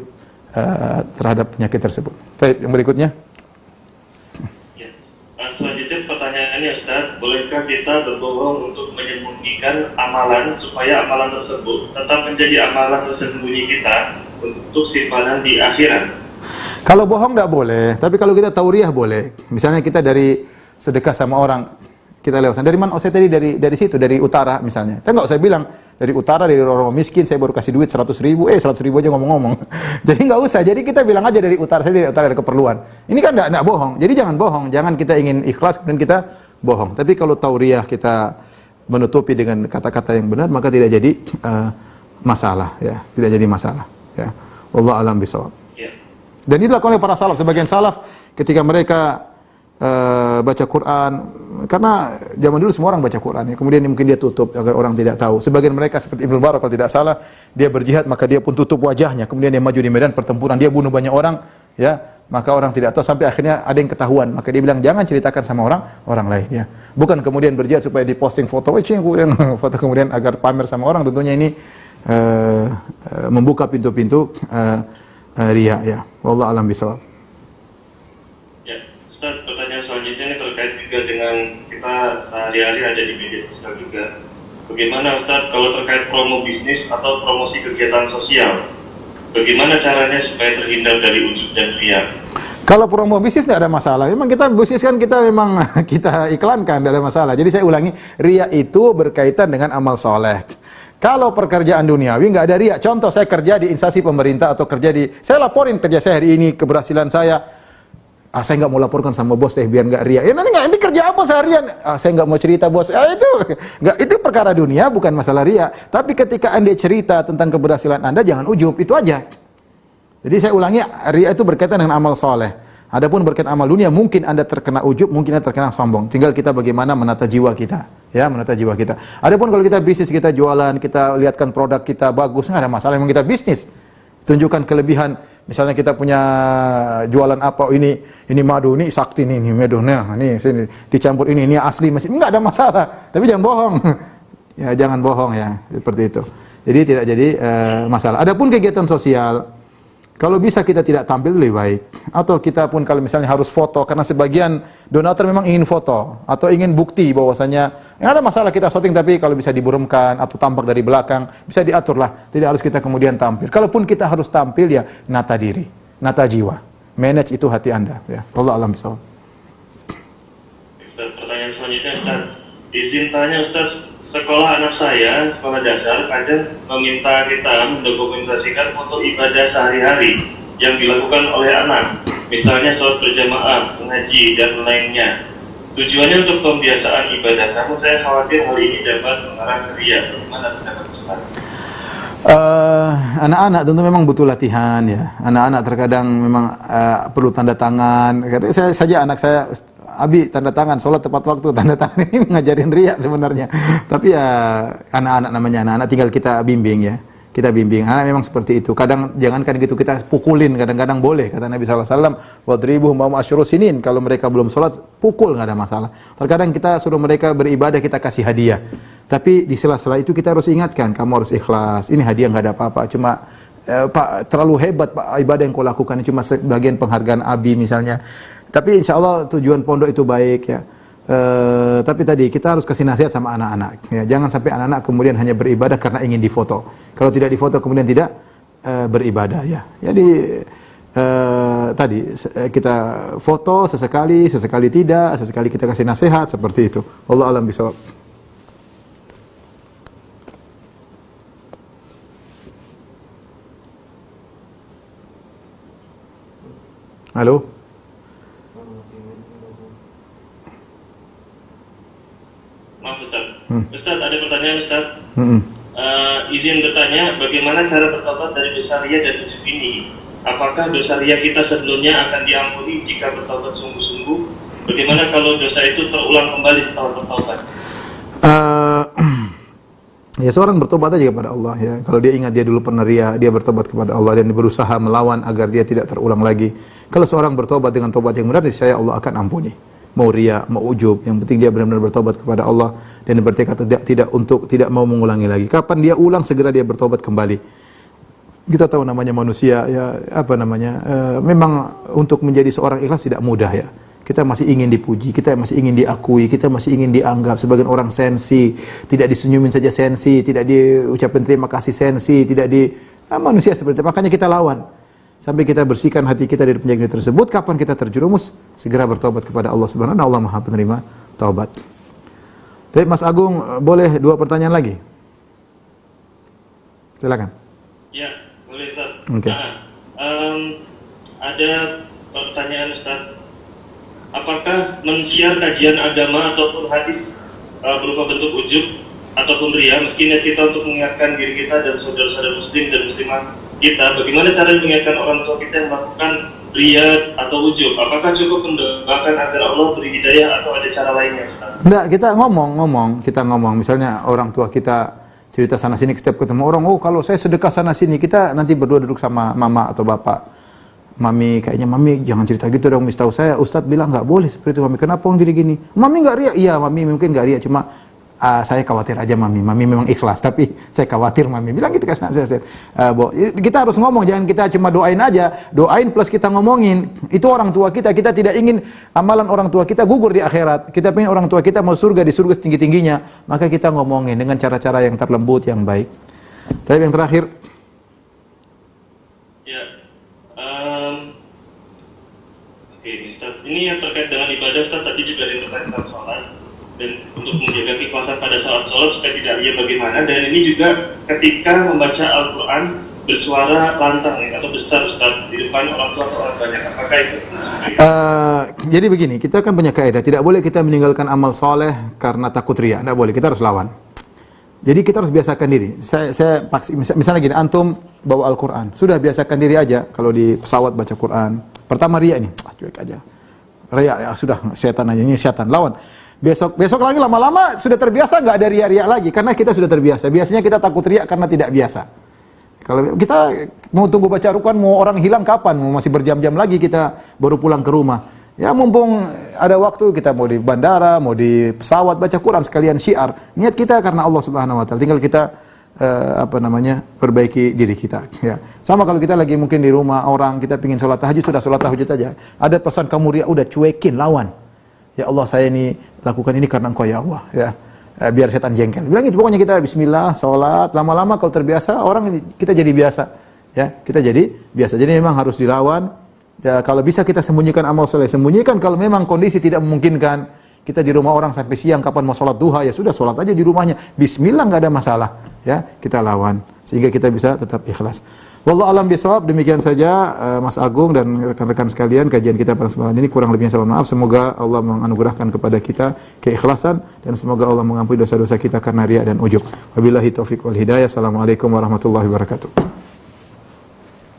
terhadap penyakit tersebut. Baik, yang berikutnya. Ya. Selanjutnya pertanyaannya Ustaz, bolehkah kita berbohong untuk menyembunyikan amalan supaya amalan tersebut tetap menjadi amalan tersembunyi kita untuk simpanan di akhirat? Kalau bohong tidak boleh, tapi kalau kita tauriah boleh. Misalnya kita dari sedekah sama orang, kita lewat. Dari mana? Oh, saya tadi dari situ, dari utara misalnya. Kita nggak usah bilang dari utara, dari orang miskin, saya baru kasih duit 100 ribu. 100 ribu aja ngomong-ngomong. Jadi nggak usah. Jadi kita bilang aja dari utara, saya dari utara, ada keperluan. Ini kan nggak bohong. Jadi jangan bohong. Jangan kita ingin ikhlas kemudian kita bohong. Tapi kalau tauriah kita menutupi dengan kata-kata yang benar, maka tidak jadi masalah. Ya, tidak jadi masalah. Ya, wallahu a'lam bishawab. Ya. Dan itu dilakukan oleh para salaf. Sebagian salaf ketika mereka baca Quran, karena zaman dulu semua orang baca Quran, ya. Kemudian mungkin dia tutup agar orang tidak tahu. Sebagian mereka seperti Ibnu Barak kalau tidak salah, dia berjihad maka dia pun tutup wajahnya. Kemudian dia maju di medan pertempuran, dia bunuh banyak orang, ya. Maka orang tidak tahu sampai akhirnya ada yang ketahuan. Maka dia bilang jangan ceritakan sama orang lain, ya. Bukan kemudian berjihad supaya diposting foto, kemudian foto kemudian agar pamer sama orang. Tentunya ini membuka pintu-pintu riya, ya. Wallahu a'lam bishawab. Ustaz, pertanyaan selanjutnya ini terkait juga dengan kita sehari-hari ada di media sosial juga. Bagaimana Ustaz kalau terkait promo bisnis atau promosi kegiatan sosial? Bagaimana caranya supaya terhindar dari ujub dan riya? Kalau promo bisnis tidak ada masalah. Memang kita bisnis kan kita memang kita iklankan, tidak ada masalah. Jadi saya ulangi, riya itu berkaitan dengan amal soleh. Kalau pekerjaan duniawi nggak ada riya. Contoh saya kerja di instansi pemerintah atau saya laporin kerja saya hari ini, keberhasilan saya. Saya nggak mau laporkan sama bos biar nggak riya. Ya nanti nggak, ini kerja apa seharian? Saya nggak mau cerita bos. Itu perkara dunia, bukan masalah riya. Tapi ketika Anda cerita tentang keberhasilan Anda, jangan ujub, itu aja. Jadi saya ulangi, riya itu berkaitan dengan amal soleh. Adapun berkaitan amal dunia, mungkin Anda terkena ujub, mungkin Anda terkena sombong. Tinggal kita bagaimana menata jiwa kita, ya, menata jiwa kita. Adapun kalau kita bisnis, kita jualan, kita lihatkan produk kita bagus, nggak ada masalah. Memang kita bisnis, tunjukkan kelebihan. Misalnya kita punya jualan apa, ini madu, ini sakti, ini madu, nah ini sini dicampur ini asli, masih nggak ada masalah. Tapi jangan bohong, ya jangan bohong ya, seperti itu. Jadi tidak jadi masalah. Adapun kegiatan sosial, kalau bisa kita tidak tampil lebih baik. Atau kita pun kalau misalnya harus foto, karena sebagian donatur memang ingin foto atau ingin bukti bahwasanya nggak ada masalah kita syuting, tapi kalau bisa diburumkan atau tampak dari belakang, bisa diatur lah. Tidak harus kita kemudian tampil. Kalaupun kita harus tampil, ya nata diri, nata jiwa, manage itu hati Anda. Ya, Allah alam bisawab. Ustaz, pertanyaan selanjutnya Ustaz, izin tanya Ustaz. Sekolah anak saya, sekolah dasar, kadang meminta kita mendokumentasikan foto ibadah sehari-hari yang dilakukan oleh anak, misalnya sholat berjamaah, mengaji, dan lainnya. Tujuannya untuk pembiasaan ibadah, namun saya khawatir hal ini dapat mengarah ke riya. Bagaimana pendapat Ustaz? Anak-anak tentu memang butuh latihan, ya. Anak-anak terkadang memang perlu tanda tangan. Saya saja anak saya, Abi, tanda tangan, sholat tepat waktu, tanda tangan ini ngajarin riya sebenarnya. Tapi ya anak-anak namanya anak-anak, tinggal kita bimbing, ya. Kita bimbing. Anak memang seperti itu. Kadang jangankan gitu kita pukulin, kadang-kadang boleh. Kata Nabi SAW, wadribuhum wa asyru sinin. Kalau mereka belum sholat, pukul, nggak ada masalah. Terkadang kita suruh mereka beribadah, kita kasih hadiah. Tapi di sela-sela itu kita harus ingatkan, kamu harus ikhlas. Ini hadiah nggak ada apa-apa. Cuma Pak, terlalu hebat Pak ibadah yang kau lakukan, cuma sebagian penghargaan Abi misalnya. Tapi insya Allah tujuan pondok itu baik, ya. Tapi tadi kita harus kasih nasihat sama anak-anak, ya. Jangan sampai anak-anak kemudian hanya beribadah karena ingin difoto. Kalau tidak difoto kemudian tidak beribadah, ya. Jadi tadi kita foto sesekali tidak, sesekali kita kasih nasihat seperti itu. Wallahu a'lam bishawab. Halo. Maaf Ustaz. Ustaz, ada pertanyaan Ustaz. Izin bertanya, bagaimana cara bertobat dari dosa riya dan ujub ini? Apakah dosa riya kita sebelumnya akan diampuni jika bertobat sungguh-sungguh? Bagaimana kalau dosa itu terulang kembali setelah bertobat? Ya seorang bertobat aja kepada Allah ya. Kalau dia ingat dia dulu pernah riya, dia bertobat kepada Allah dan berusaha melawan agar dia tidak terulang lagi. Kalau seorang bertobat dengan tobat yang benar, niscaya Allah akan ampuni. Mau riya, mau ujub, yang penting dia benar-benar bertobat kepada Allah dan bertekad tidak mau mengulangi lagi. Kapan dia ulang, segera dia bertobat kembali. Kita tahu namanya manusia ya, memang untuk menjadi seorang ikhlas tidak mudah ya. Kita masih ingin dipuji, kita masih ingin diakui, kita masih ingin dianggap. Sebagian orang sensi, tidak disenyumin saja sensi, tidak diucapkan terima kasih sensi, manusia seperti itu. Makanya kita lawan. Sampai kita bersihkan hati kita dari penyakit tersebut. Kapan kita terjerumus, segera bertobat kepada Allah Subhanahu wa taala. Allah Maha penerima taubat. Tapi Mas Agung, boleh 2 pertanyaan lagi? Silakan. Ya, boleh Ustaz. Oke. Ada pertanyaan Ustaz. Apakah men-share kajian agama ataupun hadis berupa bentuk ujub ataupun riya, meski niat kita untuk mengingatkan diri kita dan saudara-saudara muslim dan muslimah kita, bagaimana cara mengingatkan orang tua kita yang melakukan riya atau ujub? Apakah cukup mendoakan agar Allah beri hidayah atau ada cara lainnya, Ustaz? Enggak, kita ngomong, misalnya orang tua kita cerita sana sini, setiap ketemu orang, oh kalau saya sedekah sana sini, kita nanti berdua duduk sama mama atau bapak. Mami, kayaknya Mami jangan cerita gitu dong, tahu saya Ustadz bilang nggak boleh seperti itu Mami, kenapa orang diri gini? Mami nggak riya? Iya Mami mungkin nggak riya, cuma saya khawatir aja Mami memang ikhlas, tapi saya khawatir Mami, bilang gitu kan saya. Kita harus ngomong, jangan kita cuma doain aja, doain plus kita ngomongin, itu orang tua kita tidak ingin amalan orang tua kita gugur di akhirat, kita ingin orang tua kita mau surga, di surga setinggi-tingginya, maka kita ngomongin dengan cara-cara yang terlembut, yang baik. Tapi yang terakhir, ini yang terkait dengan ibadah, Ustaz, tadi juga ada yang terkait dengan sholat dan untuk menjaga keikhlasan pada saat sholat supaya tidak riya bagaimana, dan ini juga ketika membaca Al-Quran bersuara lantang ya, atau besar Ustaz di depan orang tua atau orang banyak, apakah itu? Jadi begini, kita kan punya kaidah, tidak boleh kita meninggalkan amal soleh karena takut riya, tidak boleh, kita harus lawan. Jadi kita harus biasakan diri. Misalnya gini, antum bawa Al-Quran, sudah biasakan diri aja kalau di pesawat baca Quran. Pertama riya nih, cuek aja. Riya ya sudah, setan aja, ini setan, lawan. Besok lagi lama-lama sudah terbiasa, nggak ada riya lagi karena kita sudah terbiasa. Biasanya kita takut riya karena tidak biasa. Kalau kita mau tunggu baca Al-Quran, mau orang hilang kapan? Mau masih berjam-jam lagi kita baru pulang ke rumah. Ya mumpung ada waktu, kita mau di bandara, mau di pesawat baca Quran sekalian syiar. Niat kita karena Allah Subhanahu wa taala. Tinggal kita perbaiki diri kita ya. Sama kalau kita lagi mungkin di rumah orang, kita pingin sholat tahajud, sudah sholat tahajud aja. Ada pesan kamu riya, udah cuekin, lawan. Ya Allah, saya ini lakukan ini karena Engkau ya Allah ya. Biar setan jengkel. Bilang gitu, pokoknya kita bismillah, sholat, lama-lama kalau terbiasa orang, kita jadi biasa ya. Kita jadi biasa. Jadi memang harus dilawan. Ya, kalau bisa kita sembunyikan amal soleh, sembunyikan. Kalau memang kondisi tidak memungkinkan, kita di rumah orang sampai siang, kapan mau sholat duha, ya sudah sholat aja di rumahnya. Bismillah, nggak ada masalah. Ya, kita lawan sehingga kita bisa tetap ikhlas. Wallahu a'lam bishawab. Demikian saja Mas Agung dan rekan-rekan sekalian, kajian kita pada kesempatan ini. Kurang lebihnya saya mohon maaf. Semoga Allah menganugerahkan kepada kita keikhlasan dan semoga Allah mengampuni dosa-dosa kita karena riya dan ujub. Wabillahi taufiq wal hidayah. Assalamualaikum warahmatullahi wabarakatuh.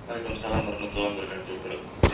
Waalaikumsalam warahmatullahi wabarakatuh.